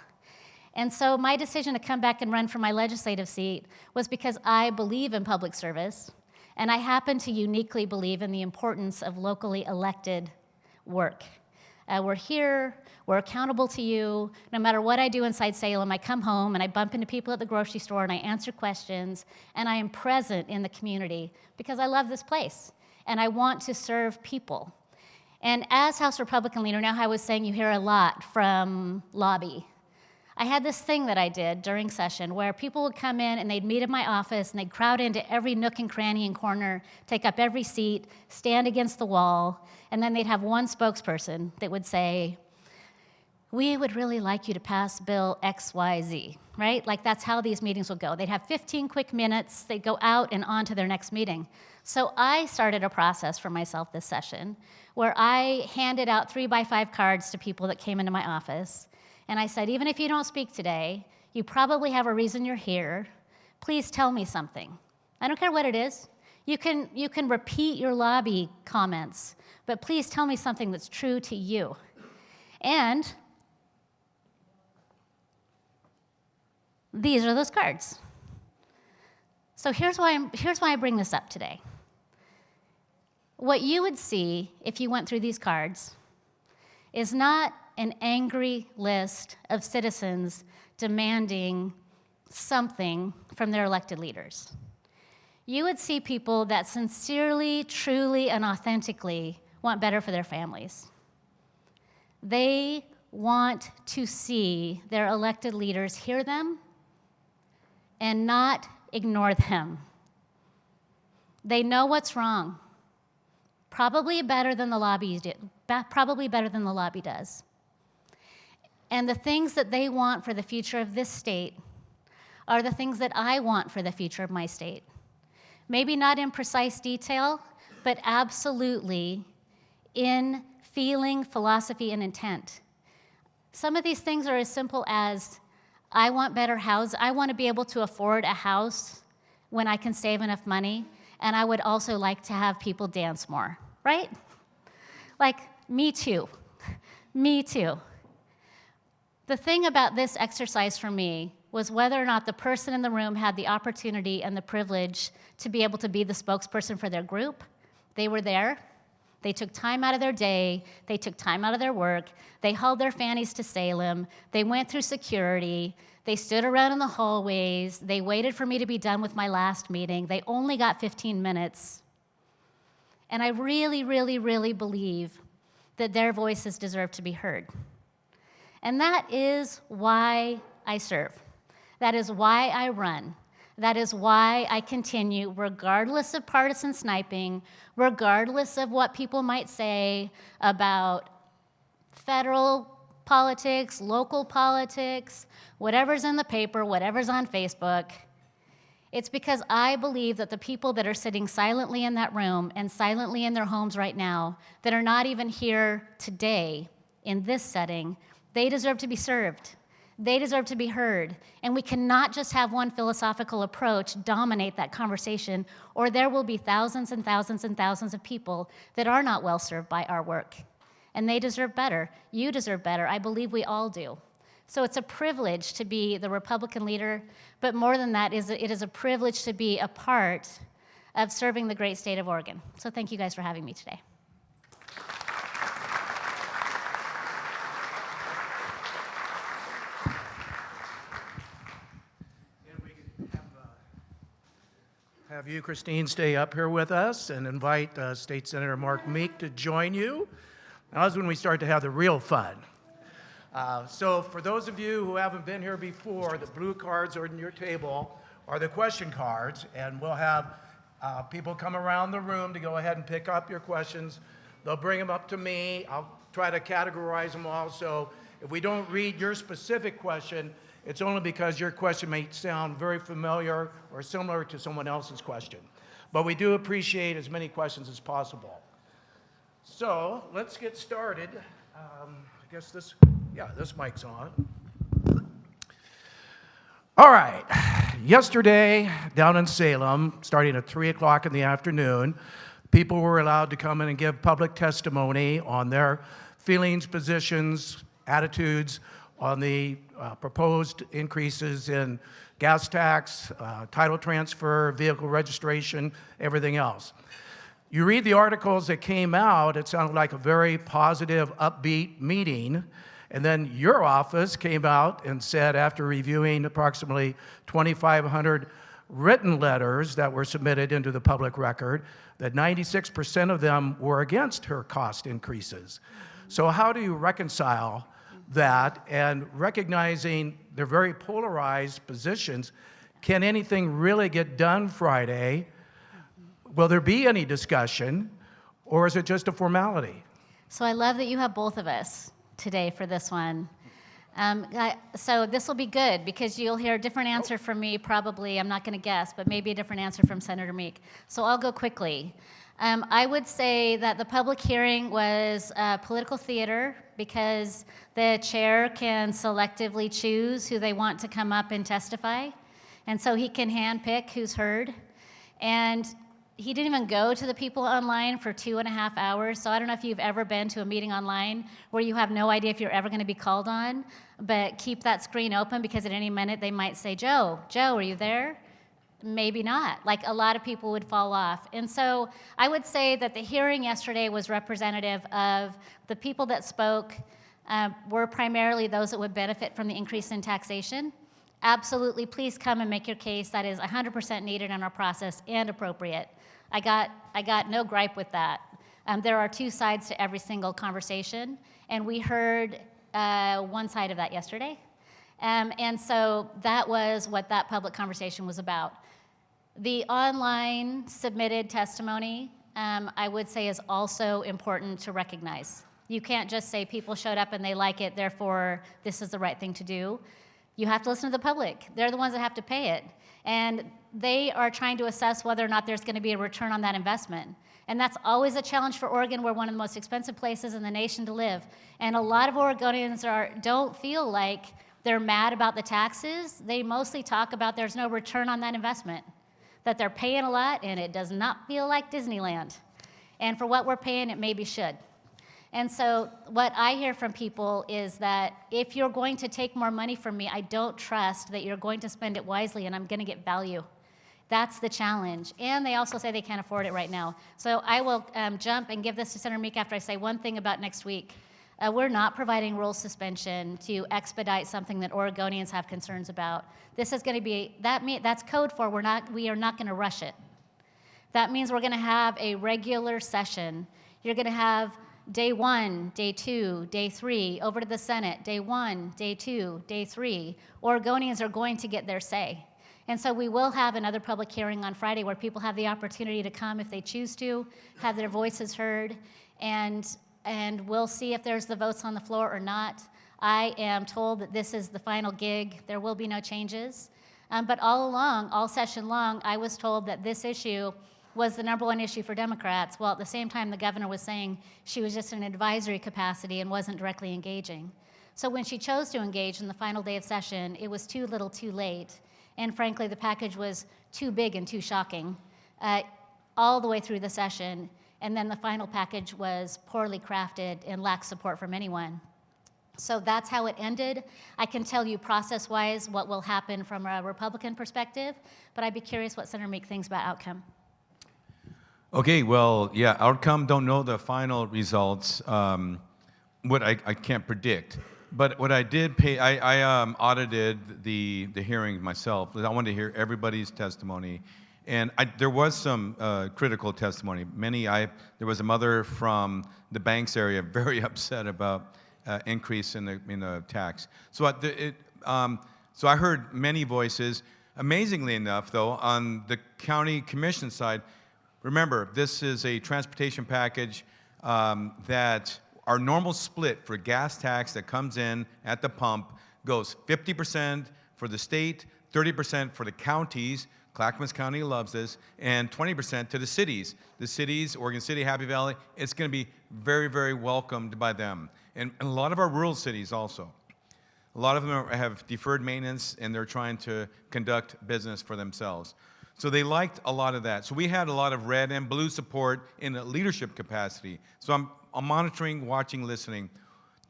And so my decision to come back and run for my legislative seat was because I believe in public service, and I happen to uniquely believe in the importance of locally elected work. We're here, we're accountable to you. No matter what I do inside Salem, I come home and I bump into people at the grocery store and I answer questions, and I am present in the community because I love this place, and I want to serve people. And as House Republican leader, now I was saying you hear a lot from lobby. I had this thing that I did during session where people would come in and they'd meet at my office and they'd crowd into every nook and cranny and corner, take up every seat, stand against the wall, and then they'd have one spokesperson that would say, "We would really like you to pass Bill XYZ," right? Like that's how these meetings would go. They'd have 15 quick minutes, they'd go out and on to their next meeting. So I started a process for myself this session where I handed out 3x5 cards to people that came into my office. And I said, even if you don't speak today, you probably have a reason you're here. Please tell me something. I don't care what it is. You can repeat your lobby comments, but please tell me something that's true to you. And these are those cards. So here's why I bring this up today. What you would see if you went through these cards is not an angry list of citizens demanding something from their elected leaders. You would see people that sincerely, truly, and authentically want better for their families. They want to see their elected leaders hear them and not ignore them. They know what's wrong, probably better than the lobby does. And the things that they want for the future of this state are the things that I want for the future of my state. Maybe not in precise detail, but absolutely in feeling, philosophy, and intent. Some of these things are as simple as, I want better housing. I want to be able to afford a house when I can save enough money, and I would also like to have people dance more, right? Like, me too. Me too. The thing about this exercise for me was whether or not the person in the room had the opportunity and the privilege to be able to be the spokesperson for their group. They were there. They took time out of their day. They took time out of their work. They hauled their fannies to Salem. They went through security. They stood around in the hallways. They waited for me to be done with my last meeting. They only got 15 minutes. And I really, really, really believe that their voices deserve to be heard. And that is why I serve. That is why I run. That is why I continue, regardless of partisan sniping, regardless of what people might say about federal politics, local politics, whatever's in the paper, whatever's on Facebook. It's because I believe that the people that are sitting silently in that room and silently in their homes right now, that are not even here today in this setting, they deserve to be served. They deserve to be heard. And we cannot just have one philosophical approach dominate that conversation, or there will be thousands and thousands and thousands of people that are not well served by our work. And they deserve better. You deserve better. I believe we all do. So it's a privilege to be the Republican leader, but more than that, it is a privilege to be a part of serving the great state of Oregon. So thank you guys for having me today. Have you, Christine, stay up here with us and invite State Senator Mark Meek to join you. Now is when we start to have the real fun. So for those of you who haven't been here before, the blue cards are in your table are the question cards, and we'll have people come around the room to go ahead and pick up your questions. They'll bring them up to me. I'll try to categorize them all, so if we don't read your specific question, it's only because your question may sound very familiar or similar to someone else's question. But we do appreciate as many questions as possible. So let's get started. I guess this mic's on. All right. Yesterday, down in Salem, starting at 3 o'clock in the afternoon, people were allowed to come in and give public testimony on their feelings, positions, attitudes on the proposed increases in gas tax, title transfer, vehicle registration, everything else. You read the articles that came out, it sounded like a very positive, upbeat meeting. And then your office came out and said, after reviewing approximately 2,500 written letters that were submitted into the public record, that 96% of them were against her cost increases. So how do you reconcile that and recognizing their very polarized positions? Can anything really get done Friday? Will there be any discussion, or is it just a formality? So I love that you have both of us today for this one. So this will be good because you'll hear a different answer from me probably, I'm not going to guess, but maybe a different answer from Senator Meek. So I'll go quickly. I would say that the public hearing was political theater because the chair can selectively choose who they want to come up and testify. And so he can handpick who's heard. And he didn't even go to the people online for 2.5 hours. So I don't know if you've ever been to a meeting online where you have no idea if you're ever going to be called on, but keep that screen open because at any minute they might say, Joe, are you there? Maybe not. Like a lot of people would fall off. And so I would say that the hearing yesterday was representative of the people that spoke were primarily those that would benefit from the increase in taxation. Absolutely, please come and make your case. That is 100% needed in our process and appropriate. I got no gripe with that. There are two sides to every single conversation, and we heard one side of that yesterday. And so that was what that public conversation was about. The online submitted testimony, I would say, is also important to recognize. You can't just say people showed up and they like it, therefore this is the right thing to do. You have to listen to the public. They're the ones that have to pay it. And they are trying to assess whether or not there's going to be a return on that investment. And that's always a challenge for Oregon. We're one of the most expensive places in the nation to live. And a lot of Oregonians don't feel like they're mad about the taxes. They mostly talk about there's no return on that investment, that they're paying a lot and it does not feel like Disneyland. And for what we're paying, it maybe should. And so what I hear from people is that if you're going to take more money from me, I don't trust that you're going to spend it wisely and I'm going to get value. That's the challenge. And they also say they can't afford it right now. So I will jump and give this to Senator Meek after I say one thing about next week. We're not providing rule suspension to expedite something that Oregonians have concerns about. This is going to be, that's code for we are not going to rush it. That means we're going to have a regular session. You're going to have day 1, day 2, day 3, over to the Senate, day 1, day 2, day 3. Oregonians are going to get their say. And so we will have another public hearing on Friday where people have the opportunity to come if they choose to, have their voices heard, and we'll see if there's the votes on the floor or not. I am told that this is the final gig. There will be no changes. But all along, all session long, I was told that this issue was the #1 issue for Democrats, while at the same time the governor was saying she was just in an advisory capacity and wasn't directly engaging. So when she chose to engage in the final day of session, it was too little too late. And frankly, the package was too big and too shocking all the way through the session. And then the final package was poorly crafted and lacked support from anyone. So that's how it ended. I can tell you process-wise what will happen from a Republican perspective, but I'd be curious what Senator Meek thinks about outcome. Okay, well, yeah, outcome, don't know the final results. What I can't predict. But what I did I audited the hearing myself. I wanted to hear everybody's testimony. And there was some critical testimony. There was a mother from the Banks area very upset about increase in the tax. So so I heard many voices. Amazingly enough, though, on the county commission side, remember, this is a transportation package that our normal split for gas tax that comes in at the pump goes 50% for the state, 30% for the counties. Clackamas County loves this, and 20% to the cities. The cities, Oregon City, Happy Valley, it's going to be very, very welcomed by them. And a lot of our rural cities also. A lot of them have deferred maintenance, and they're trying to conduct business for themselves. So they liked a lot of that. So we had a lot of red and blue support in a leadership capacity. So I'm monitoring, watching, listening.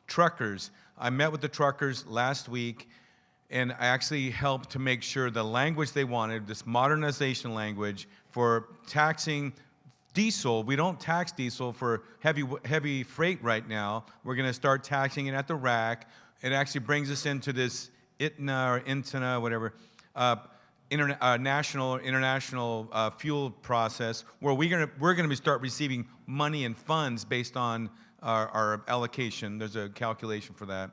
Truckers, I met with the truckers last week, and I actually helped to make sure the language they wanted, this modernization language for taxing diesel. We don't tax diesel for heavy freight right now. We're going to start taxing it at the rack. It actually brings us into this ITNA or INTNA, whatever, international fuel process, where we're going to start receiving money and funds based on our allocation. There's a calculation for that.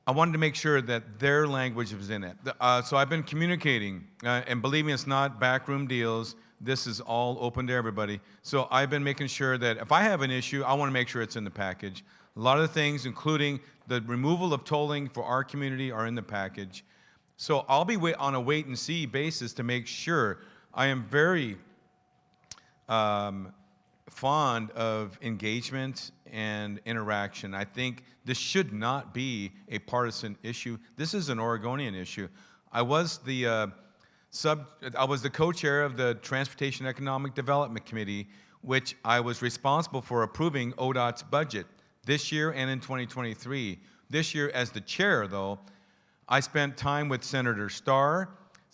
I wanted to make sure that their language was in it. So I've been communicating, and believe me, it's not backroom deals. This is all open to everybody. So I've been making sure that if I have an issue, I want to make sure it's in the package. A lot of the things, including the removal of tolling for our community, are in the package. So I'll be on a wait-and-see basis to make sure. I am very fond of engagement and interaction. I think this should not be a partisan issue. This is an Oregonian issue. I was the co-chair of the Transportation Economic Development Committee, which I was responsible for approving ODOT's budget this year and in 2023. This year, as the chair, though, I spent time with Senator Starr,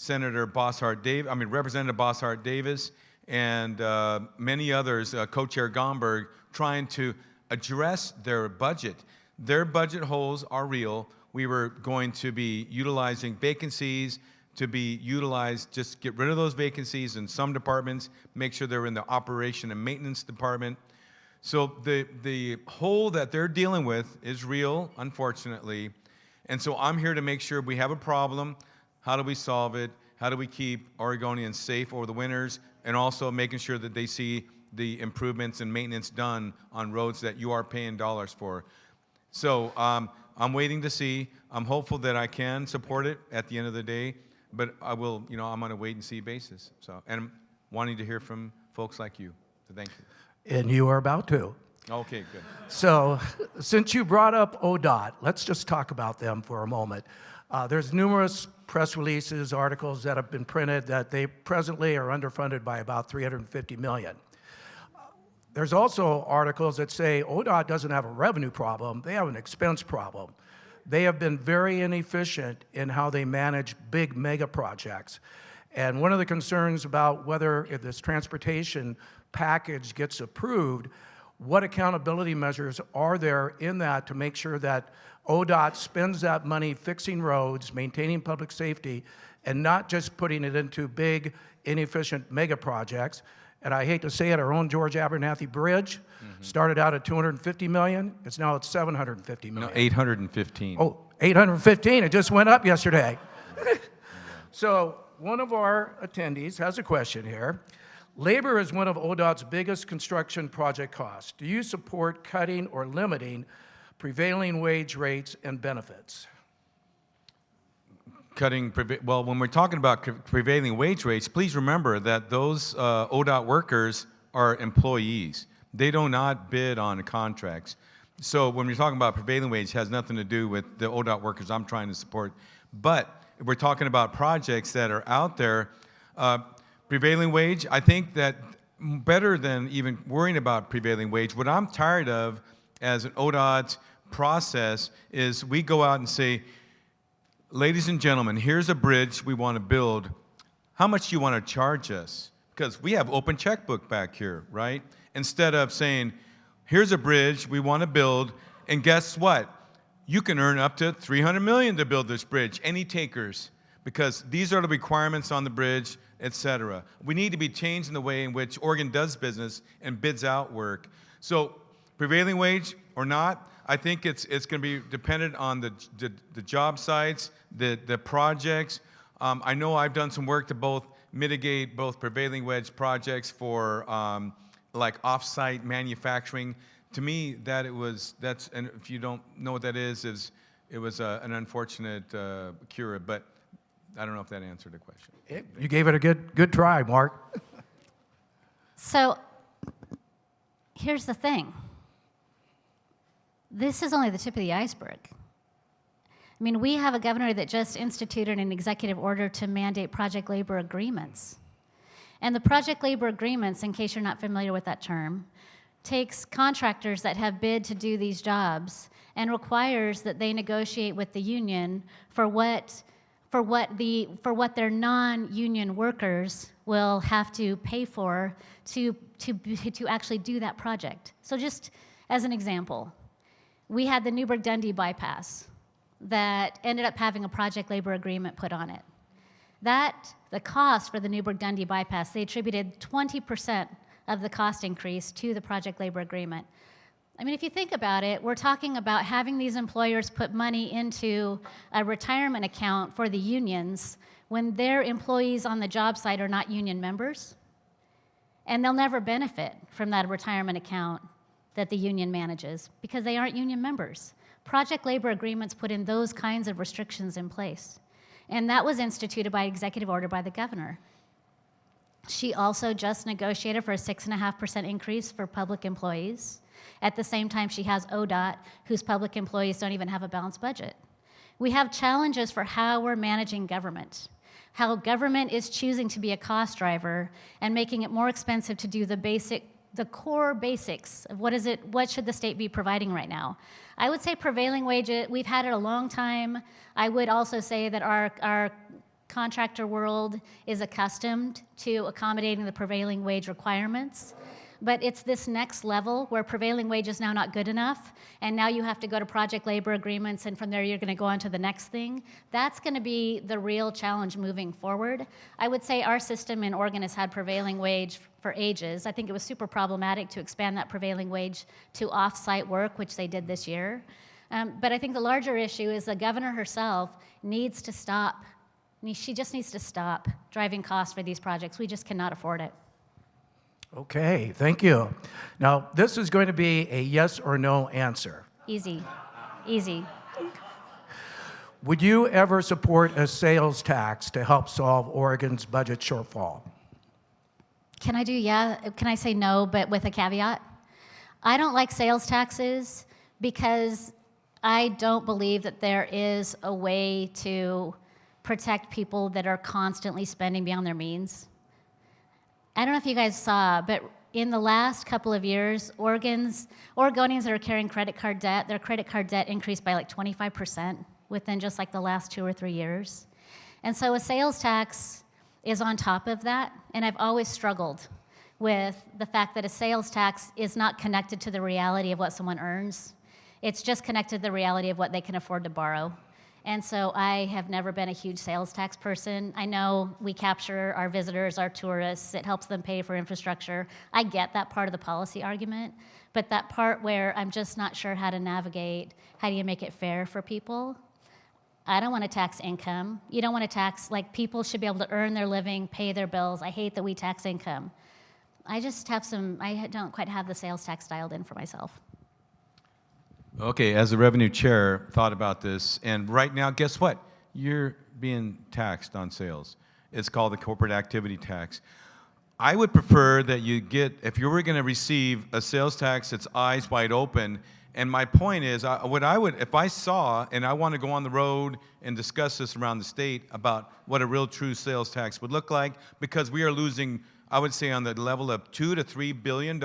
Representative Bosshart Davis, and many others, Co-Chair Gomberg, trying to address their budget. Their budget holes are real. We were going to be utilizing vacancies to be utilized, just get rid of those vacancies in some departments, make sure they're in the operation and maintenance department. So the hole that they're dealing with is real, unfortunately. And so I'm here to make sure we have a problem. How do we solve it? How do we keep Oregonians safe over the winters? And also making sure that they see the improvements and maintenance done on roads that you are paying dollars for. So I'm waiting to see. I'm hopeful that I can support it at the end of the day, but I will, I'm on a wait and see basis. So, and I'm wanting to hear from folks like you. So thank you. And you are about to. Okay, good. So, since you brought up ODOT, let's just talk about them for a moment. There's numerous press releases, articles that have been printed that they presently are underfunded by about $350 million. There's also articles that say ODOT doesn't have a revenue problem, they have an expense problem. They have been very inefficient in how they manage big mega projects. And one of the concerns about whether if this transportation package gets approved, what accountability measures are there in that to make sure that ODOT spends that money fixing roads, maintaining public safety, and not just putting it into big, inefficient mega projects. And I hate to say it, our own George Abernathy Bridge started out at $250 million. It's now at $750 million. No, 815. Oh, 815. It just went up yesterday. So one of our attendees has a question here. Labor is one of ODOT's biggest construction project costs. Do you support cutting or limiting prevailing wage rates and benefits? Well, when we're talking about prevailing wage rates, please remember that those ODOT workers are employees. They do not bid on contracts. So when we're talking about prevailing wage, it has nothing to do with the ODOT workers I'm trying to support. But if we're talking about projects that are out there, prevailing wage, I think that better than even worrying about prevailing wage, what I'm tired of as an ODOT process is we go out and say, ladies and gentlemen, here's a bridge we want to build. How much do you want to charge us? Because we have open checkbook back here, right? Instead of saying, here's a bridge we want to build, and guess what? You can earn up to $300 million to build this bridge. Any takers? Because these are the requirements on the bridge, etc. We need to be changing the way in which Oregon does business and bids out work. So prevailing wage or not, I think it's going to be dependent on the job sites, the projects. I know I've done some work to mitigate both prevailing wage projects for like off-site manufacturing. To me, and if you don't know what that is it was an unfortunate cure, but I don't know if that answered the question. You gave it a good try, Mark. So here's the thing. This is only the tip of the iceberg. I mean, we have a governor that just instituted an executive order to mandate project labor agreements. And the project labor agreements, in case you're not familiar with that term, takes contractors that have bid to do these jobs and requires that they negotiate with the union for what their non-union workers will have to pay for to actually do that project. So just as an example, we had the Newburgh-Dundee bypass that ended up having a project labor agreement put on it. The cost for the Newburgh-Dundee bypass, they attributed 20% of the cost increase to the project labor agreement. I mean, if you think about it, we're talking about having these employers put money into a retirement account for the unions when their employees on the job site are not union members, and they'll never benefit from that retirement account that the union manages because they aren't union members. Project labor agreements put in those kinds of restrictions in place, and that was instituted by executive order by the governor. She also just negotiated for a 6.5% increase for public employees. At the same time, she has ODOT, whose public employees don't even have a balanced budget. We have challenges for how we're managing government, how government is choosing to be a cost driver and making it more expensive to do the core basics of what should the state be providing right now. I would say prevailing wage, we've had it a long time. I would also say that our contractor world is accustomed to accommodating the prevailing wage requirements. But it's this next level where prevailing wage is now not good enough, and now you have to go to project labor agreements, and from there you're going to go on to the next thing. That's going to be the real challenge moving forward. I would say our system in Oregon has had prevailing wage for ages. I think it was super problematic to expand that prevailing wage to off-site work, which they did this year. But I think the larger issue is the governor herself needs to stop. She just needs to stop driving costs for these projects. We just cannot afford it. Okay, thank you. Now, this is going to be a yes or no answer. Easy. Would you ever support a sales tax to help solve Oregon's budget shortfall? Can I say no, but with a caveat? I don't like sales taxes because I don't believe that there is a way to protect people that are constantly spending beyond their means. I don't know if you guys saw, but in the last couple of years, Oregonians that are carrying credit card debt, their credit card debt increased by like 25% within just like the last 2 or 3 years. And so a sales tax is on top of that, and I've always struggled with the fact that a sales tax is not connected to the reality of what someone earns. It's just connected to the reality of what they can afford to borrow. And so I have never been a huge sales tax person. I know we capture our visitors, our tourists. It helps them pay for infrastructure. I get that part of the policy argument, but that part where I'm just not sure how to navigate, how do you make it fair for people? I don't want to tax income. You don't want to tax, like, people should be able to earn their living, pay their bills. I hate that we tax income. I don't quite have the sales tax dialed in for myself. Okay, as the revenue chair, thought about this, and right now, guess what? You're being taxed on sales. It's called the corporate activity tax. I would prefer that if you were going to receive a sales tax that's eyes wide open, and my point is, if I saw, and I want to go on the road and discuss this around the state about what a real true sales tax would look like, because we are losing, I would say, on the level of $2 to $3 billion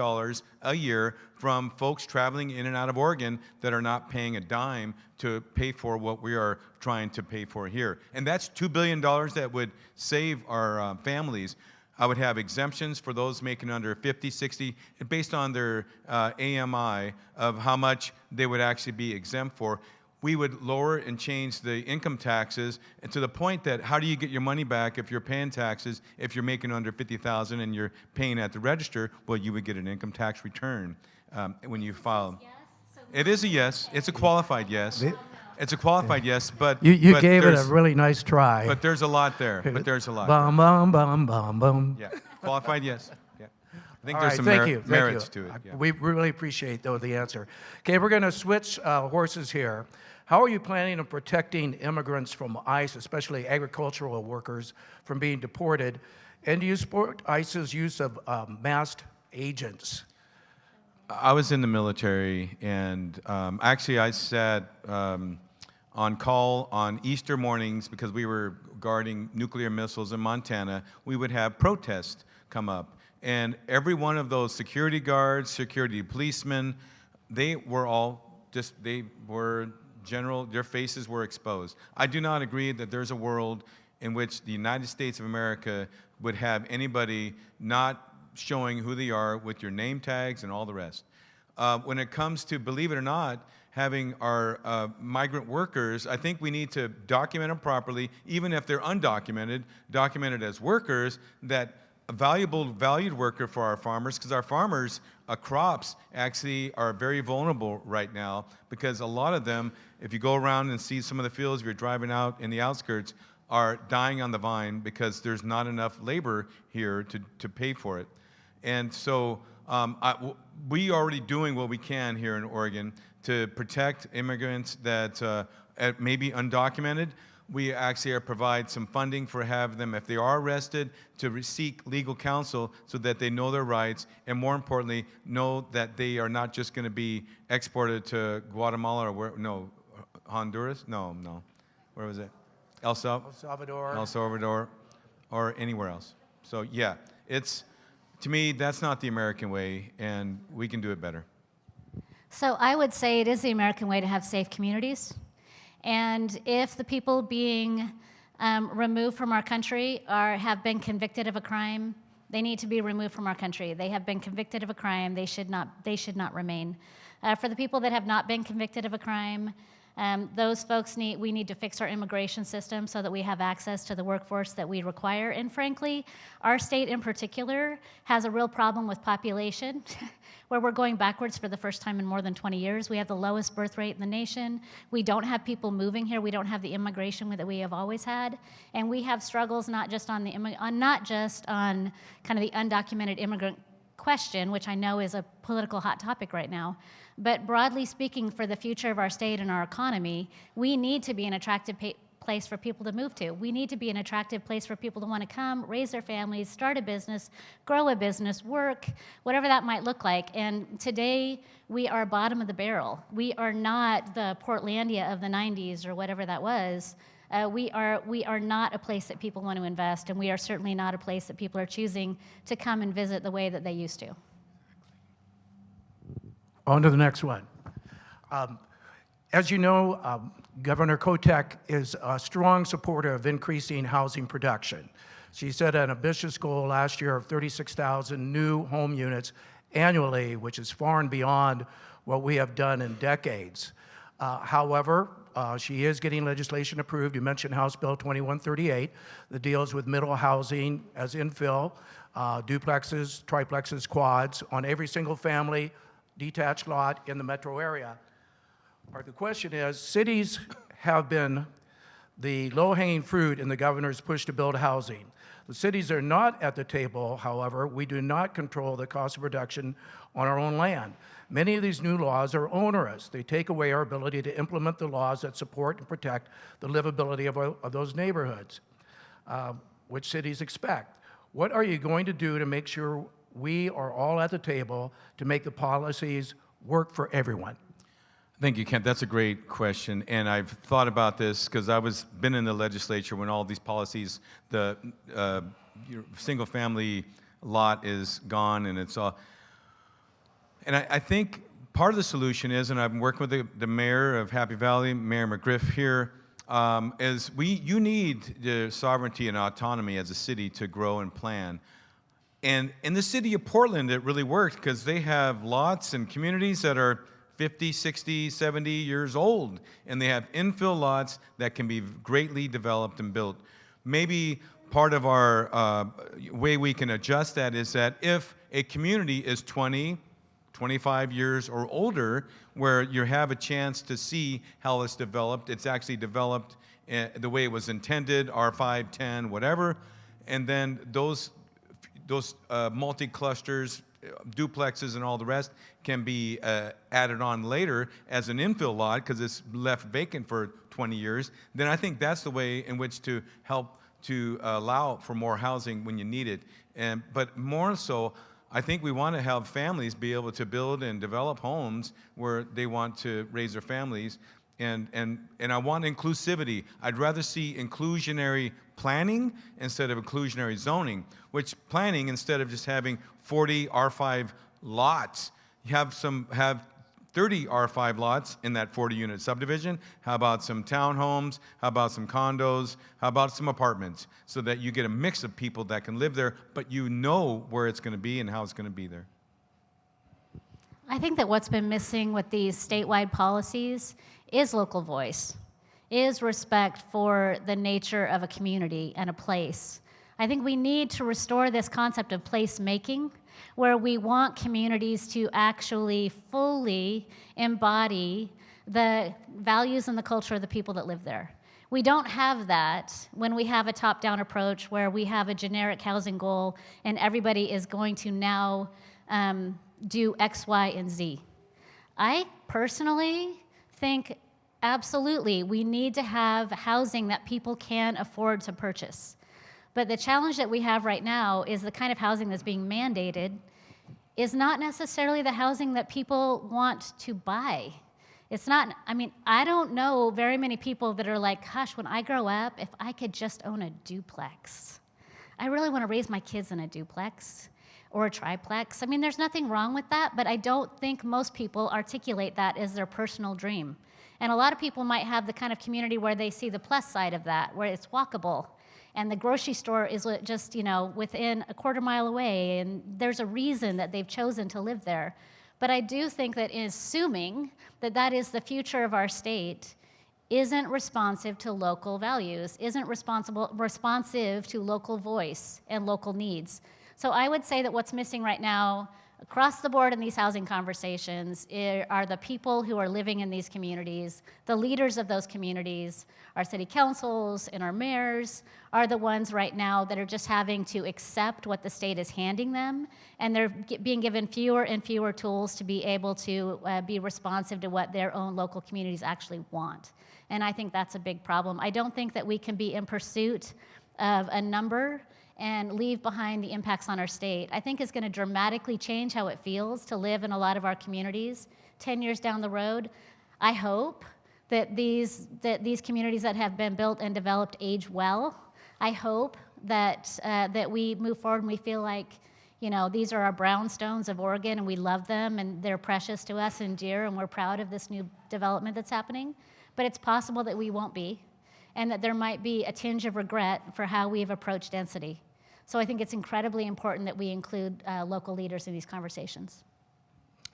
a year from folks traveling in and out of Oregon that are not paying a dime to pay for what we are trying to pay for here. And that's $2 billion that would save our families. I would have exemptions for those making under 50, 60, based on their AMI of how much they would actually be exempt for. We would lower and change the income taxes, and to the point that how do you get your money back if you're paying taxes if you're making under $50,000 and you're paying at the register? Well, you would get an income tax return when you file. It is a yes. It's a qualified yes. It's a qualified yes, but You gave it a really nice try. But there's a lot there. Bum, bum, bum, bum, bum. Yeah, qualified yes. Yeah. I think All there's right, some thank you. merits to it. Yeah. We really appreciate the answer. Okay, we're going to switch horses here. How are you planning on protecting immigrants from ICE, especially agricultural workers, from being deported? And do you support ICE's use of masked agents? I was in the military, and actually I sat on call on Easter mornings because we were guarding nuclear missiles in Montana. We would have protests come up, and every one of those security guards, security policemen, they were all just, they were general, their faces were exposed. I do not agree that there's a world in which the United States of America would have anybody not showing who they are with your name tags and all the rest. When it comes to, believe it or not, having our migrant workers, I think we need to document them properly, even if they're undocumented, documented as workers, that a valued worker for our farmers, because our farmers' crops actually are very vulnerable right now, because a lot of them, if you go around and see some of the fields, if you're driving out in the outskirts, are dying on the vine because there's not enough labor here to pay for it. And so we are already doing what we can here in Oregon to protect immigrants that may be undocumented. We actually provide some funding for having them, if they are arrested, to seek legal counsel so that they know their rights, and more importantly, know that they are not just going to be exported to Guatemala or Honduras? No. Where was it? El Salvador, or anywhere else. So yeah, to me, that's not the American way, and we can do it better. So I would say it is the American way to have safe communities. And if the people being removed from our country have been convicted of a crime, they need to be removed from our country. They have been convicted of a crime. They should not remain. For the people that have not been convicted of a crime, those folks we need to fix our immigration system so that we have access to the workforce that we require. And frankly, our state in particular has a real problem with population, where we're going backwards for the first time in more than 20 years. We have the lowest birth rate in the nation. We don't have people moving here. We don't have the immigration that we have always had. And we have struggles not just on kind of the undocumented immigrant question, which I know is a political hot topic right now, but broadly speaking, for the future of our state and our economy, we need to be an attractive place for people to move to. We need to be an attractive place for people to want to come, raise their families, start a business, grow a business, work, whatever that might look like. And today, we are bottom of the barrel. We are not the Portlandia of the 90s or whatever that was. We are not a place that people want to invest, and we are certainly not a place that people are choosing to come and visit the way that they used to. On to the next one. As you know, Governor Kotek is a strong supporter of increasing housing production. She set an ambitious goal last year of 36,000 new home units annually, which is far and beyond what we have done in decades. However, she is getting legislation approved. You mentioned House Bill 2138 that deals with middle housing as infill, duplexes, triplexes, quads on every single family detached lot in the metro area. The question is, cities have been the low-hanging fruit in the governor's push to build housing. The cities are not at the table, however. We do not control the cost of production on our own land. Many of these new laws are onerous. They take away our ability to implement the laws that support and protect the livability of those neighborhoods, which cities expect. What are you going to do to make sure we are all at the table to make the policies work for everyone? Thank you, Kent. That's a great question, and I've thought about this because been in the legislature when all these policies, the single-family lot is gone, and it's all. And I think part of the solution is, and I've been working with the mayor of Happy Valley, Mayor McGriff here, is you need the sovereignty and autonomy as a city to grow and plan. And in the city of Portland, it really worked because they have lots and communities that are 50, 60, 70 years old, and they have infill lots that can be greatly developed and built. Maybe part of our way we can adjust that is that if a community is 20, 25 years or older, where you have a chance to see how it's developed, it's actually developed the way it was intended, R5, 10, whatever, and then those those multi-clusters, duplexes and all the rest can be added on later as an infill lot because it's left vacant for 20 years, then I think that's the way in which to help to allow for more housing when you need it. But more so, I think we want to have families be able to build and develop homes where they want to raise their families. And I want inclusivity. I'd rather see inclusionary planning instead of inclusionary zoning, which planning, instead of just having 40 R5 lots, you have 30 R5 lots in that 40-unit subdivision. How about some townhomes? How about some condos? How about some apartments? So that you get a mix of people that can live there, but you know where it's going to be and how it's going to be there. I think that what's been missing with these statewide policies is local voice, is respect for the nature of a community and a place. I think we need to restore this concept of placemaking, where we want communities to actually fully embody the values and the culture of the people that live there. We don't have that when we have a top-down approach where we have a generic housing goal and everybody is going to now do X, Y, and Z. I personally think absolutely we need to have housing that people can afford to purchase. But the challenge that we have right now is the kind of housing that's being mandated is not necessarily the housing that people want to buy. It's not, I mean, I don't know very many people that are like, gosh, when I grow up, if I could just own a duplex. I really want to raise my kids in a duplex or a triplex. I mean, there's nothing wrong with that, but I don't think most people articulate that as their personal dream. And a lot of people might have the kind of community where they see the plus side of that, where it's walkable. And the grocery store is just, within a quarter mile away, and there's a reason that they've chosen to live there. But I do think that assuming that that is the future of our state isn't responsive to local values, isn't responsive to local voice and local needs. So I would say that what's missing right now across the board in these housing conversations are the people who are living in these communities, the leaders of those communities, our city councils and our mayors are the ones right now that are just having to accept what the state is handing them, and they're being given fewer and fewer tools to be able to be responsive to what their own local communities actually want. And I think that's a big problem. I don't think that we can be in pursuit of a number and leave behind the impacts on our state. I think it's going to dramatically change how it feels to live in a lot of our communities 10 years down the road. I hope that these communities that have been built and developed age well. I hope that that we move forward and we feel like, these are our brownstones of Oregon and we love them and they're precious to us and dear and we're proud of this new development that's happening. But it's possible that we won't be, and that there might be a tinge of regret for how we've approached density. So I think it's incredibly important that we include local leaders in these conversations.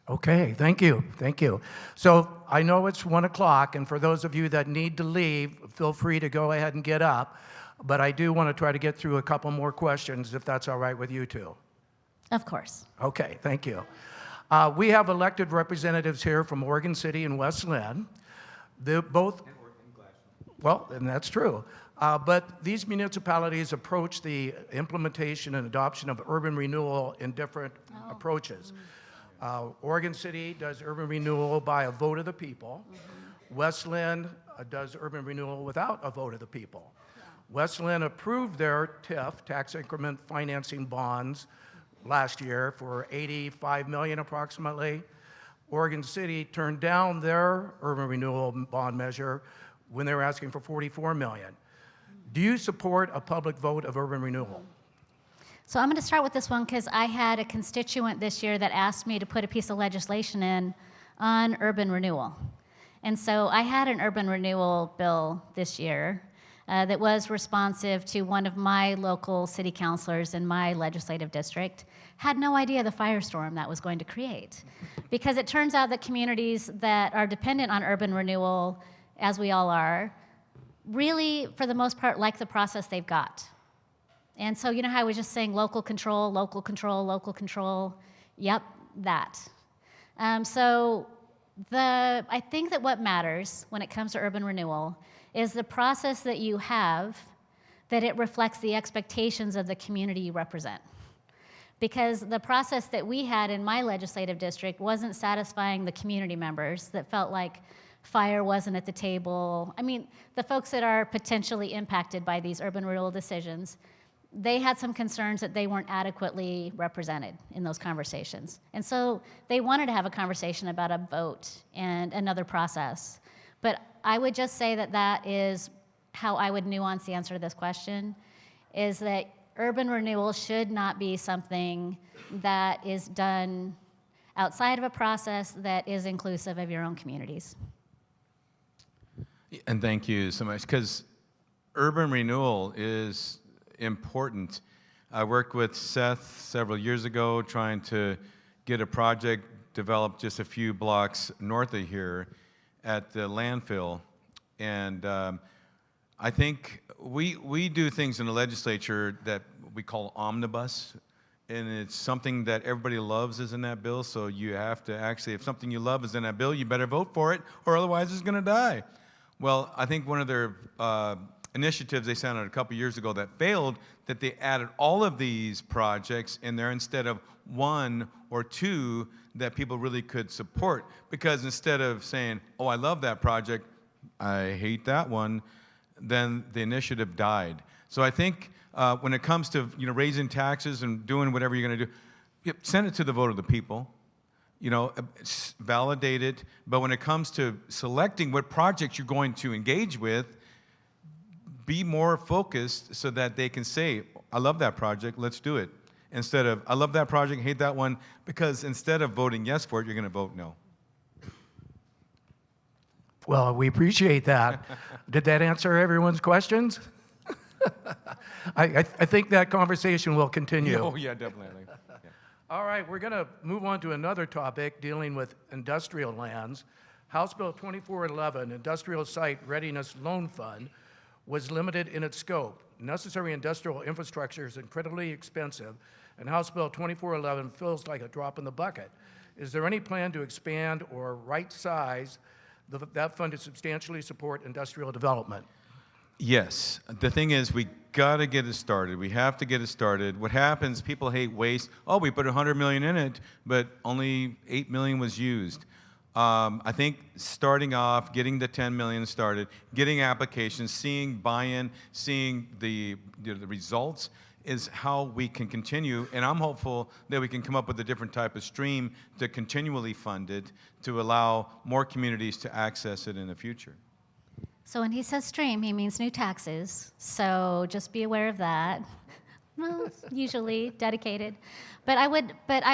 Okay, thank you, thank you. So I know it's 1 o'clock, and for those of you that need to leave, feel free to go ahead and get up, but I do want to try to get through a couple more questions, if that's all right with you two. Of course. Okay, thank you. We have elected representatives here from Oregon City and West Linn. They're both, well, and that's true. But these municipalities approach the implementation and adoption of urban renewal in different approaches. Oregon City does urban renewal by a vote of the people. West Linn does urban renewal without a vote of the people. West Linn approved their TIF, tax increment financing bonds, last year for $85 million approximately. Oregon City turned down their urban renewal bond measure when they were asking for $44 million. Do you support a public vote of urban renewal? So I'm going to start with this one because I had a constituent this year that asked me to put a piece of legislation in on urban renewal. And so I had an urban renewal bill this year that was responsive to one of my local city councilors in my legislative district. Had no idea the firestorm that was going to create. Because it turns out that communities that are dependent on urban renewal, as we all are, really, for the most part, like the process they've got. And so you know how I was just saying local control, local control, local control? Yep, that. I think that what matters when it comes to urban renewal is the process that you have, that it reflects the expectations of the community you represent. because the process that we had in my legislative district wasn't satisfying the community members that felt like fire wasn't at the table. I mean, the folks that are potentially impacted by these urban renewal decisions, they had some concerns that they weren't adequately represented in those conversations. And so they wanted to have a conversation about a vote and another process. But I would just say that that is how I would nuance the answer to this question, is that urban renewal should not be something that is done outside of a process that is inclusive of your own communities. And thank you so much, because urban renewal is important. I worked with Seth several years ago trying to get a project developed just a few blocks north of here at the landfill. And I think we do things in the legislature that we call omnibus, and it's something that everybody loves is in that bill, so you have to actually, if something you love is in that bill, you better vote for it, or otherwise it's going to die. Well, I think one of their initiatives they sent out a couple years ago that failed, that they added all of these projects in there instead of one or two that people really could support. Because instead of saying, oh, I love that project, I hate that one, then the initiative died. So I think when it comes to raising taxes and doing whatever you're going to do, send it to the vote of the people. Validate it. But when it comes to selecting what projects you're going to engage with, be more focused so that they can say, I love that project, let's do it. Instead of, I love that project, hate that one, because instead of voting yes for it, you're going to vote no. Well, we appreciate that. Did that answer everyone's questions? I think that conversation will continue. Oh, yeah, definitely. Yeah. All right, we're going to move on to another topic dealing with industrial lands. House Bill 2411, Industrial Site Readiness Loan Fund, was limited in its scope. Necessary industrial infrastructure is incredibly expensive, and House Bill 2411 feels like a drop in the bucket. Is there any plan to expand or right-size that fund to substantially support industrial development? Yes. The thing is, we got to get it started. We have to get it started. What happens, people hate waste. Oh, we put $100 million in it, but only $8 million was used. I think starting off, getting the $10 million started, getting applications, seeing buy-in, seeing the results is how we can continue. And I'm hopeful that we can come up with a different type of stream to continually fund it to allow more communities to access it in the future. So when he says stream, he means new taxes. So just be aware of that. Well, usually dedicated. But I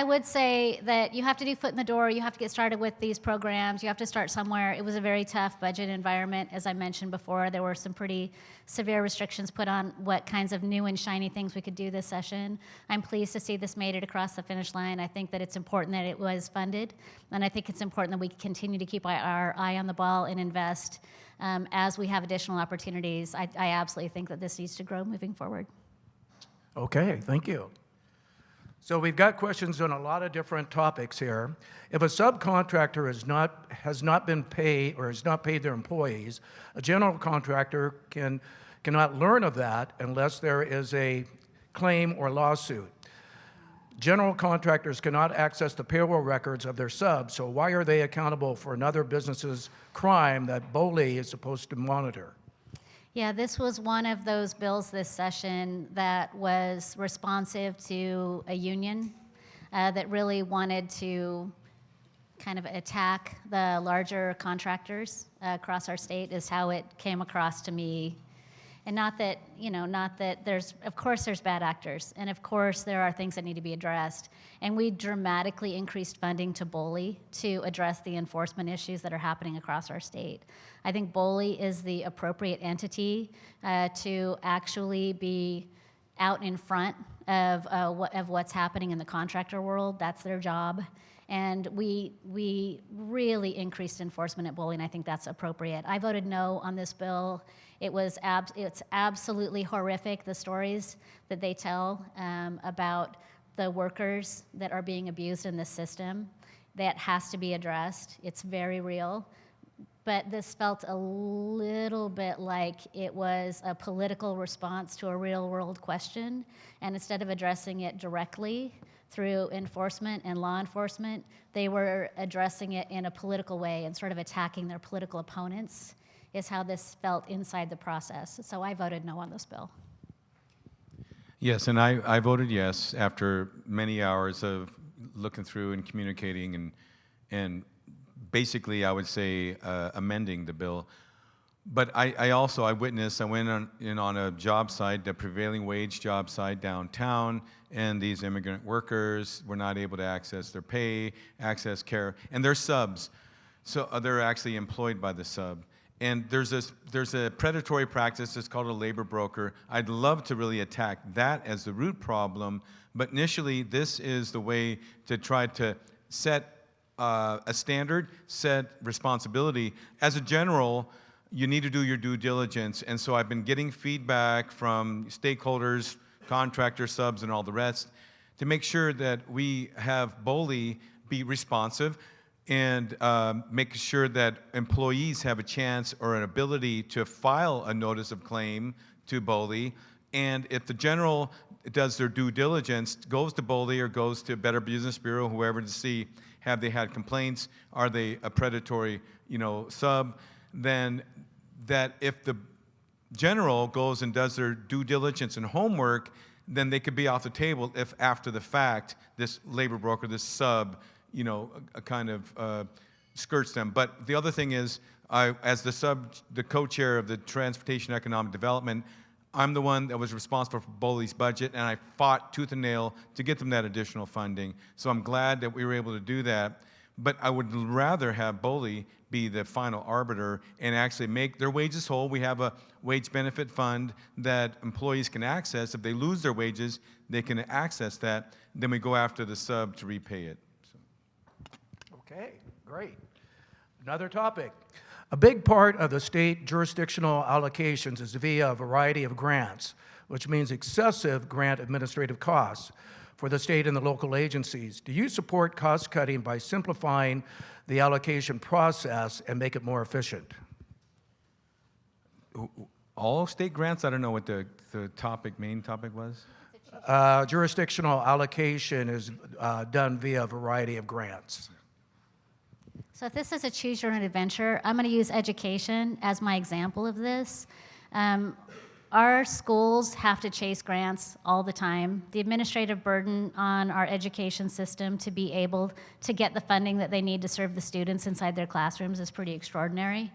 would say that you have to do foot in the door. You have to get started with these programs. You have to start somewhere. It was a very tough budget environment, as I mentioned before. There were some pretty severe restrictions put on what kinds of new and shiny things we could do this session. I'm pleased to see this made it across the finish line. I think that it's important that it was funded, and I think it's important that we continue to keep our eye on the ball and invest as we have additional opportunities. I absolutely think that this needs to grow moving forward. Okay, thank you. So we've got questions on a lot of different topics here. If a subcontractor has not been paid or has not paid their employees, a general contractor cannot learn of that unless there is a claim or lawsuit. General contractors cannot access the payroll records of their subs, so why are they accountable for another business's crime that BOLI is supposed to monitor? Yeah, this was one of those bills this session that was responsive to a union that really wanted to kind of attack the larger contractors across our state, is how it came across to me. And not that of course there's bad actors, and of course there are things that need to be addressed. And we dramatically increased funding to BOLI to address the enforcement issues that are happening across our state. I think BOLI is the appropriate entity to actually be out in front of what's happening in the contractor world. That's their job. And we really increased enforcement at BOLI, and I think that's appropriate. I voted no on this bill. It's absolutely horrific, the stories that they tell about the workers that are being abused in this system. That has to be addressed. It's very real. But this felt a little bit like it was a political response to a real-world question. And instead of addressing it directly, through enforcement and law enforcement, they were addressing it in a political way and sort of attacking their political opponents, is how this felt inside the process. So I voted no on this bill. Yes, and I voted yes after many hours of looking through and communicating and basically, I would say, amending the bill. But I also witnessed, I went on a job site, the prevailing wage job site downtown, and these immigrant workers were not able to access their pay, access care, and they're subs. So they're actually employed by the sub. And there's a predatory practice that's called a labor broker. I'd love to really attack that as the root problem, but initially this is the way to try to set a standard, set responsibility. As a general, you need to do your due diligence, and so I've been getting feedback from stakeholders, contractors, subs, and all the rest to make sure that we have BOLI be responsive and make sure that employees have a chance or an ability to file a notice of claim to BOLI, and if the general does their due diligence, goes to BOLI or goes to Better Business Bureau, whoever, to see have they had complaints, are they a predatory, sub, then that if the general goes and does their due diligence and homework, then they could be off the table if after the fact this labor broker, this sub, kind of skirts them. But the other thing is, as the co-chair of the Transportation Economic Development, I'm the one that was responsible for BOLI's budget, and I fought tooth and nail to get them that additional funding. So I'm glad that we were able to do that. But I would rather have BOLI be the final arbiter and actually make their wages whole. We have a wage benefit fund that employees can access. If they lose their wages, they can access that. Then we go after the sub to repay it. Okay, great. Another topic. A big part of the state jurisdictional allocations is via a variety of grants, which means excessive grant administrative costs for the state and the local agencies. Do you support cost cutting by simplifying the allocation process and make it more efficient? All state grants? I don't know what the main topic was. Jurisdictional allocation is done via a variety of grants. So if this is a choose your own adventure, I'm going to use education as my example of this. Our schools have to chase grants all the time. The administrative burden on our education system to be able to get the funding that they need to serve the students inside their classrooms is pretty extraordinary.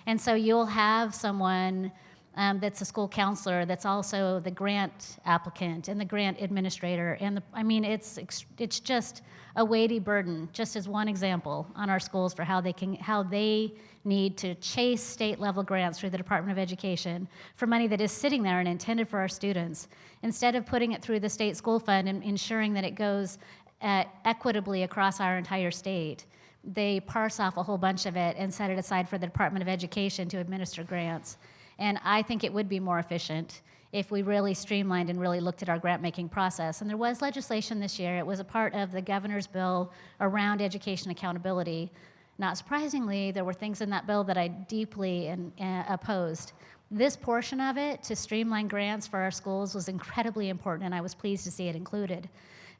And so you'll have someone that's a school counselor that's also the grant applicant and the grant administrator. And it's just a weighty burden, just as one example on our schools for how they need to chase state-level grants through the Department of Education for money that is sitting there and intended for our students. Instead of putting it through the state school fund and ensuring that it goes equitably across our entire state, they parse off a whole bunch of it and set it aside for the Department of Education to administer grants. And I think it would be more efficient if we really streamlined and really looked at our grant-making process. And there was legislation this year. It was a part of the governor's bill around education accountability. Not surprisingly, there were things in that bill that I deeply opposed. This portion of it, to streamline grants for our schools, was incredibly important, and I was pleased to see it included.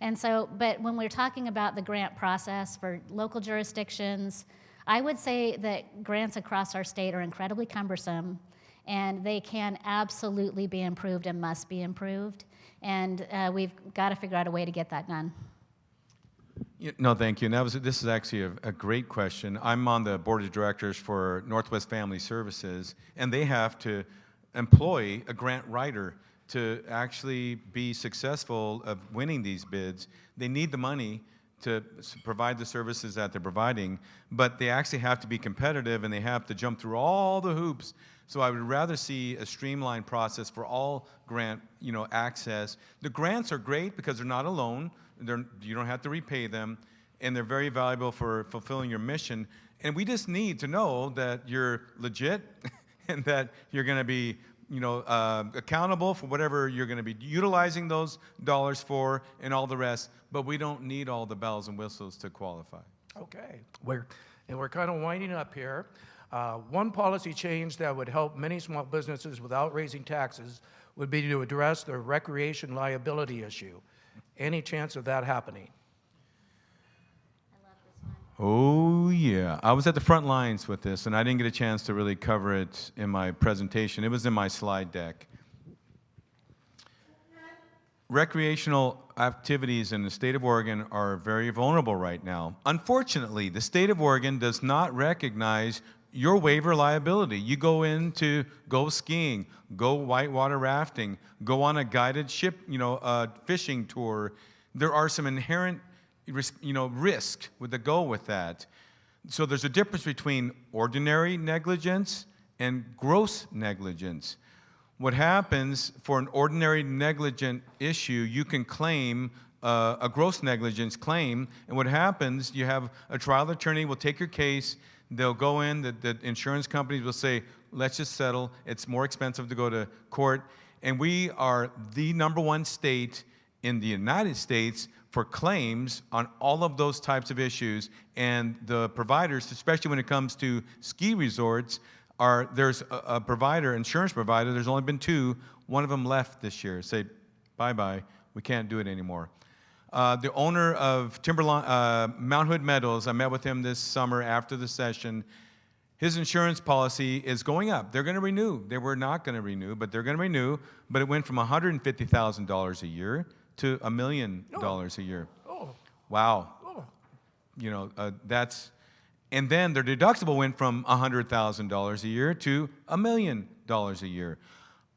And so, but when we're talking about the grant process for local jurisdictions, I would say that grants across our state are incredibly cumbersome, and they can absolutely be improved and must be improved. And we've got to figure out a way to get that done. No, thank you. And this is actually a great question. I'm on the board of directors for Northwest Family Services, and they have to employ a grant writer to actually be successful of winning these bids. They need the money to provide the services that they're providing, but they actually have to be competitive and they have to jump through all the hoops. So I would rather see a streamlined process for all grant, access. The grants are great because they're not a loan. You don't have to repay them, and they're very valuable for fulfilling your mission. And we just need to know that you're legit and that you're going to be, accountable for whatever you're going to be utilizing those dollars for and all the rest. But we don't need all the bells and whistles to qualify. Okay, we're kind of winding up here. One policy change that would help many small businesses without raising taxes would be to address the recreation liability issue. Any chance of that happening? Oh, yeah. I was at the front lines with this, and I didn't get a chance to really cover it in my presentation. It was in my slide deck. Recreational activities in the state of Oregon are very vulnerable right now. Unfortunately, the state of Oregon does not recognize your waiver liability. You go in to go skiing, go whitewater rafting, go on a guided ship, fishing tour. There are some inherent, risk that go with that. So there's a difference between ordinary negligence and gross negligence. What happens for an ordinary negligent issue, you can claim a gross negligence claim, and what happens, you have a trial attorney will take your case, they'll go in, the insurance companies will say, let's just settle, it's more expensive to go to court, and we are the #1 state in the United States for claims on all of those types of issues, and the providers, especially when it comes to ski resorts, there's a provider, insurance provider, there's only been 2. One of them left this year, say, bye-bye, we can't do it anymore. The owner of Mount Hood Meadows, I met with him this summer after the session. His insurance policy is going up. They're going to renew. They were not going to renew, but they're going to renew. But it went from $150,000 a year to $1 million a year. Oh. Wow. Oh. That's... And then their deductible went from $100,000 a year to $1 million a year.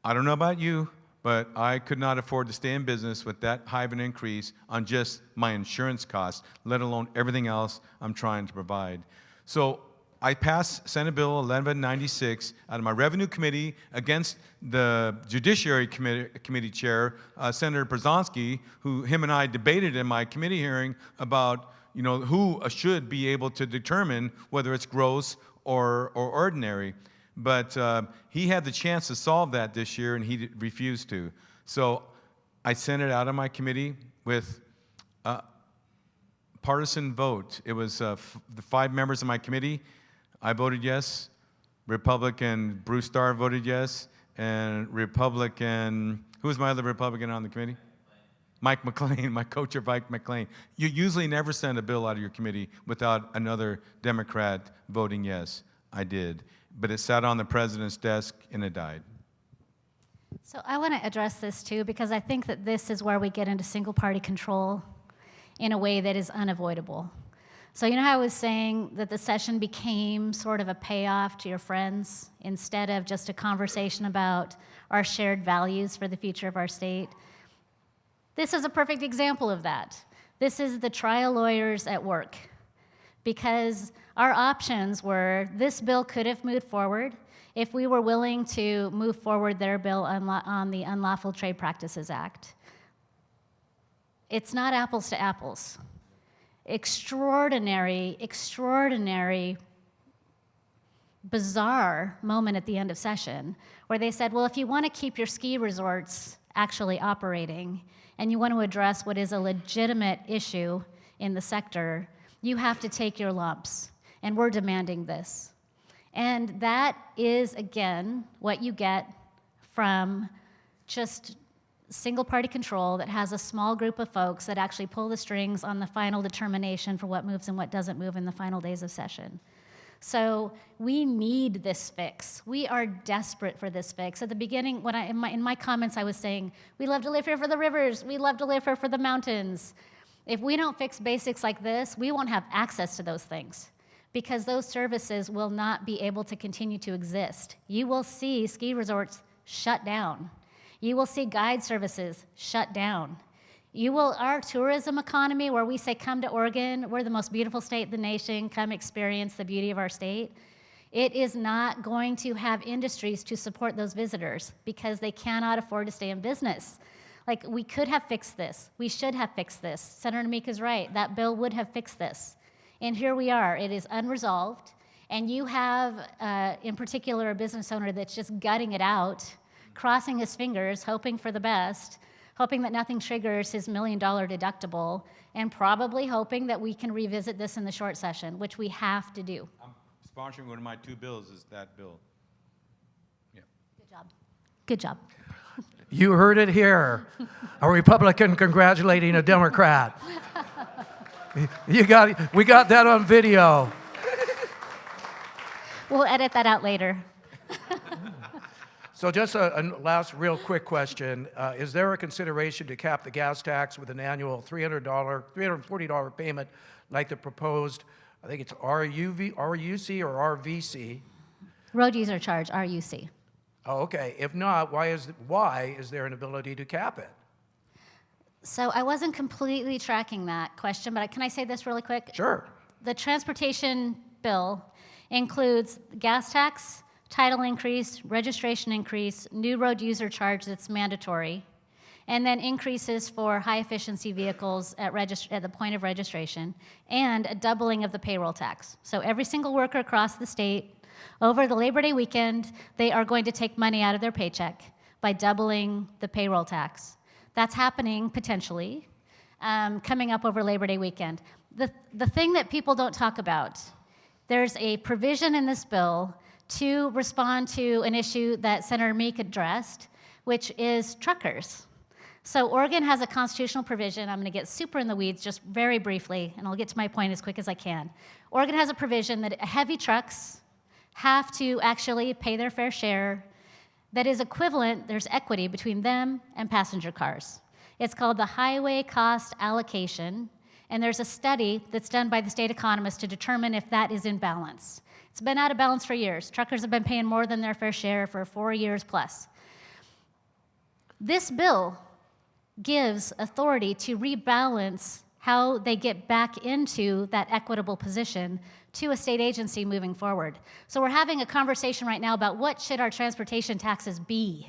I don't know about you, but I could not afford to stay in business with that high of an increase on just my insurance costs, let alone everything else I'm trying to provide. So I passed Senate Bill 1196 out of my Revenue Committee against the Judiciary Committee Chair, Senator Brzezowski, who him and I debated in my committee hearing about who should be able to determine whether it's gross or ordinary. But he had the chance to solve that this year, and he refused to. So I sent it out of my committee with a partisan vote. It was the 5 members of my committee. I voted yes. Republican Bruce Starr voted yes. And Republican, who was my other Republican on the committee? Mike McLean, my co-chair Mike McLean. You usually never send a bill out of your committee without another Democrat voting yes. I did. But it sat on the president's desk and it died. So I want to address this too, because I think that this is where we get into single party control in a way that is unavoidable. So how I was saying that the session became sort of a payoff to your friends instead of just a conversation about our shared values for the future of our state? This is a perfect example of that. This is the trial lawyers at work, because our options were this bill could have moved forward if we were willing to move forward their bill on the Unlawful Trade Practices Act. It's not apples to apples. Extraordinary, bizarre moment at the end of session where they said, well, if you want to keep your ski resorts actually operating, and you want to address what is a legitimate issue in the sector, you have to take your lumps, and we're demanding this. And that is, again, what you get from just single-party control that has a small group of folks that actually pull the strings on the final determination for what moves and what doesn't move in the final days of session. So we need this fix. We are desperate for this fix. At the beginning, when in my comments, I was saying, we love to live here for the rivers. We love to live here for the mountains. If we don't fix basics like this, we won't have access to those things because those services will not be able to continue to exist. You will see ski resorts shut down. You will see guide services shut down. Our tourism economy, where we say, come to Oregon, we're the most beautiful state in the nation, come experience the beauty of our state. It is not going to have industries to support those visitors because they cannot afford to stay in business. Like, we could have fixed this. We should have fixed this. Senator Meek is right. That bill would have fixed this. And here we are. It is unresolved. And you have, in particular, a business owner that's just gutting it out, crossing his fingers, hoping for the best, hoping that nothing triggers his $1 million deductible, and probably hoping that we can revisit this in the short session, which we have to do. I'm sponsoring one of my 2 bills is that bill. Yeah. Good job. Good job. You heard it here. A Republican congratulating a Democrat. We got that on video. We'll edit that out later. So just a last real quick question. Is there a consideration to cap the gas tax with an annual $340 payment like the proposed, I think it's RUC or RVC? Road user charge, RUC. Oh, okay. If not, why is there an ability to cap it? So I wasn't completely tracking that question, but can I say this really quick? Sure. The transportation bill includes gas tax, title increase, registration increase, new road user charge that's mandatory, and then increases for high-efficiency vehicles at the point of registration, and a doubling of the payroll tax. So every single worker across the state, over the Labor Day weekend, they are going to take money out of their paycheck by doubling the payroll tax. That's happening potentially, coming up over Labor Day weekend. The thing that people don't talk about, there's a provision in this bill to respond to an issue that Senator Meek addressed, which is truckers. So Oregon has a constitutional provision. I'm going to get super in the weeds just very briefly, and I'll get to my point as quick as I can. Oregon has a provision that heavy trucks have to actually pay their fair share that is equivalent, there's equity between them and passenger cars. It's called the highway cost allocation, and there's a study that's done by the state economists to determine if that is in balance. It's been out of balance for years. Truckers have been paying more than their fair share for 4 years plus. This bill gives authority to rebalance how they get back into that equitable position to a state agency moving forward. So we're having a conversation right now about what should our transportation taxes be?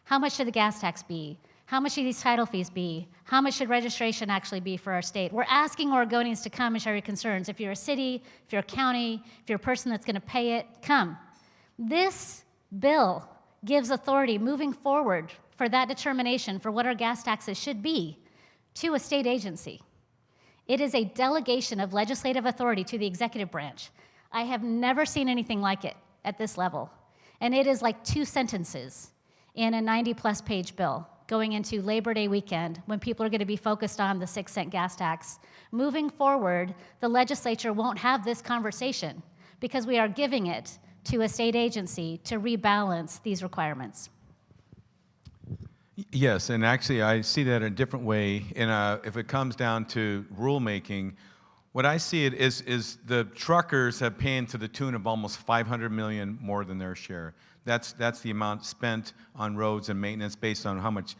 How much should the gas tax be? How much should these title fees be? How much should registration actually be for our state? We're asking Oregonians to come and share your concerns. If you're a city, if you're a county, if you're a person that's going to pay it, come. This bill gives authority moving forward for that determination for what our gas taxes should be to a state agency. It is a delegation of legislative authority to the executive branch. I have never seen anything like it at this level. And it is like 2 sentences in a 90-plus page bill going into Labor Day weekend when people are going to be focused on the 6-cent gas tax. Moving forward, the legislature won't have this conversation because we are giving it to a state agency to rebalance these requirements. Yes, and actually I see that in a different way. And if it comes down to rulemaking, what I see it is the truckers have paid to the tune of almost $500 million more than their share. That's the amount spent on roads and maintenance based on how much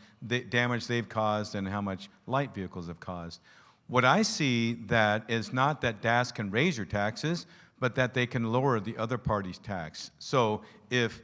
damage they've caused and how much light vehicles have caused. What I see that is not that DAS can raise your taxes, but that they can lower the other party's tax. So if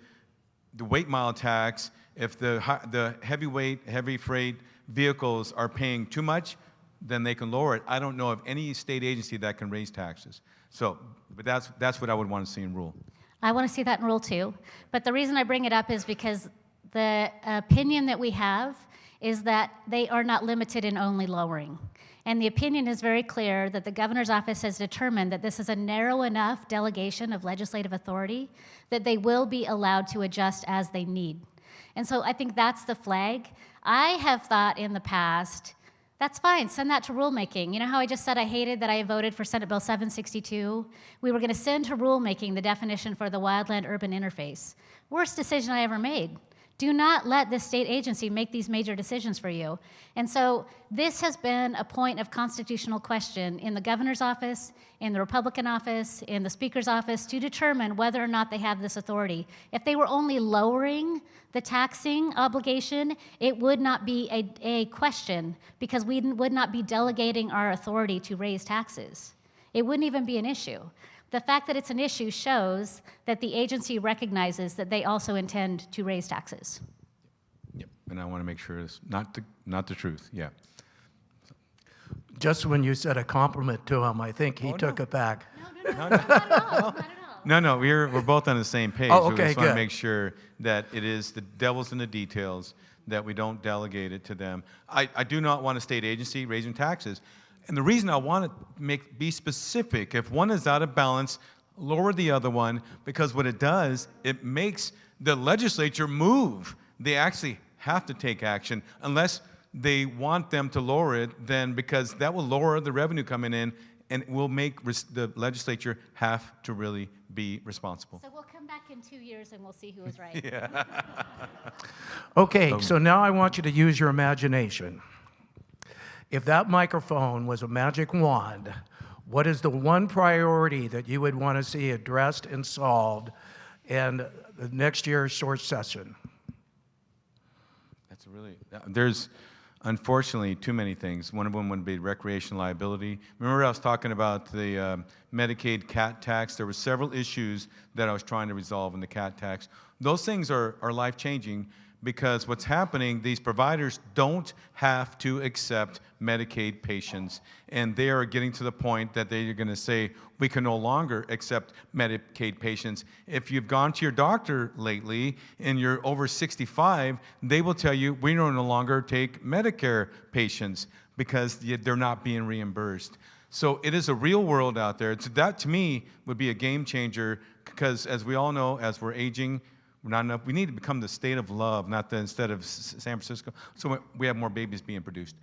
the weight mile tax, if the heavy freight vehicles are paying too much, then they can lower it. I don't know of any state agency that can raise taxes. So, but that's what I would want to see in rule. I want to see that in rule too. But the reason I bring it up is because the opinion that we have is that they are not limited in only lowering. And the opinion is very clear that the governor's office has determined that this is a narrow enough delegation of legislative authority that they will be allowed to adjust as they need. And so I think that's the flag. I have thought in the past, that's fine, send that to rulemaking. You know how I just said I hated that I voted for Senate Bill 762? We were going to send to rulemaking the definition for the wildland-urban interface. Worst decision I ever made. Do not let this state agency make these major decisions for you. And so this has been a point of constitutional question in the governor's office, in the Republican office, in the speaker's office, to determine whether or not they have this authority. If they were only lowering the taxing obligation, it would not be a question because we would not be delegating our authority to raise taxes. It wouldn't even be an issue. The fact that it's an issue shows that the agency recognizes that they also intend to raise taxes. Yep, and I want to make sure it's not the truth, yeah. Just when you said a compliment to him, I think he took it back. Not at all. No, we're both on the same page. Oh, We okay, just want to good. make sure that it is the devil's in the details, that we don't delegate it to them. I do not want a state agency raising taxes. And the reason I want to be specific, if one is out of balance, lower the other one, because what it does, it makes the legislature move. They actually have to take action unless they want them to lower it, then because that will lower the revenue coming in and it will make the legislature have to really be responsible. So we'll come back in 2 years and we'll see who was right. Yeah. Okay, so now I want you to use your imagination. If that microphone was a magic wand, what is the one priority that you would want to see addressed and solved in the next year's short session? That's really, there's unfortunately too many things. One of them would be recreation liability. Remember I was talking about the Medicaid cat tax? There were several issues that I was trying to resolve in the cat tax. Those things are life-changing because what's happening, these providers don't have to accept Medicaid patients, and they are getting to the point that they're going to say, we can no longer accept Medicaid patients. If you've gone to your doctor lately and you're over 65, they will tell you, we no longer take Medicare patients because they're not being reimbursed. So it is a real world out there. That, to me, would be a game changer because, as we all know, as we're aging, we're not enough. We need to become the state of love, not the instead of San Francisco. So we have more babies being produced.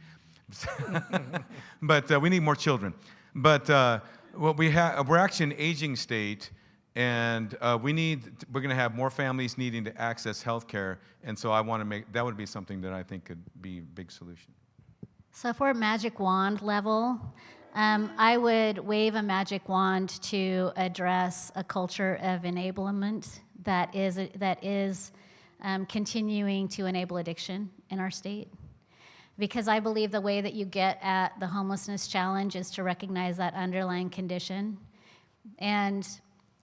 But we need more children. But what we're actually an aging state, and we're going to have more families needing to access health care. And so I want to make, that would be something that I think could be a big solution. So for magic wand level, I would wave a magic wand to address a culture of enablement that is continuing to enable addiction in our state. Because I believe the way that you get at the homelessness challenge is to recognize that underlying condition. And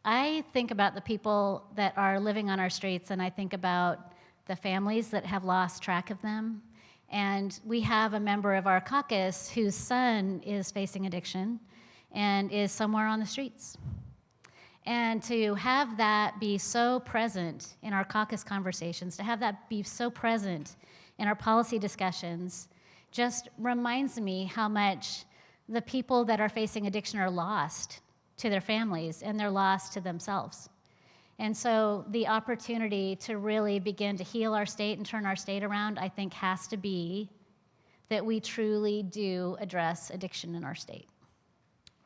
I think about the people that are living on our streets, and I think about the families that have lost track of them. And we have a member of our caucus whose son is facing addiction and is somewhere on the streets. And to have that be so present in our caucus conversations, to have that be so present in our policy discussions, just reminds me how much the people that are facing addiction are lost to their families and they're lost to themselves. And so the opportunity to really begin to heal our state and turn our state around, I think, has to be that we truly do address addiction in our state.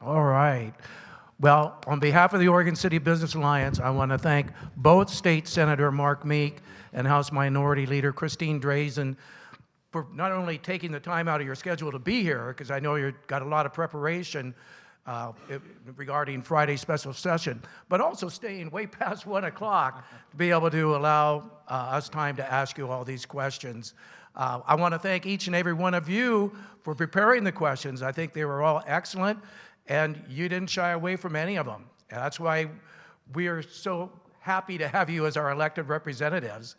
All right. Well, on behalf of the Oregon City Business Alliance, I want to thank both State Senator Mark Meek and House Minority Leader Christine Drazan for not only taking the time out of your schedule to be here, because I know you've got a lot of preparation regarding Friday's special session, but also staying way past 1 o'clock to be able to allow us time to ask you all these questions. I want to thank each and every one of you for preparing the questions. I think they were all excellent, and you didn't shy away from any of them. And that's why we are so happy to have you as our elected representatives.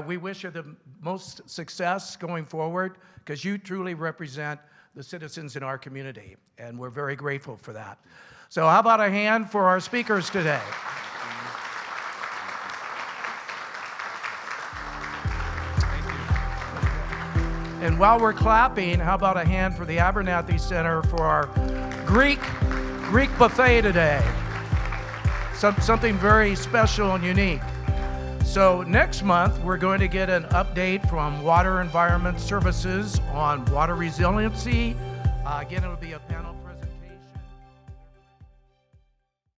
We wish you the most success going forward because you truly represent the citizens in our community, and we're very grateful for that. So how about a hand for our speakers today? And while we're clapping, how about a hand for the Abernathy Center for our Greek buffet today? Something very special and unique. So next month, we're going to get an update from Water Environment Services on water resiliency. Again, it'll be a panel.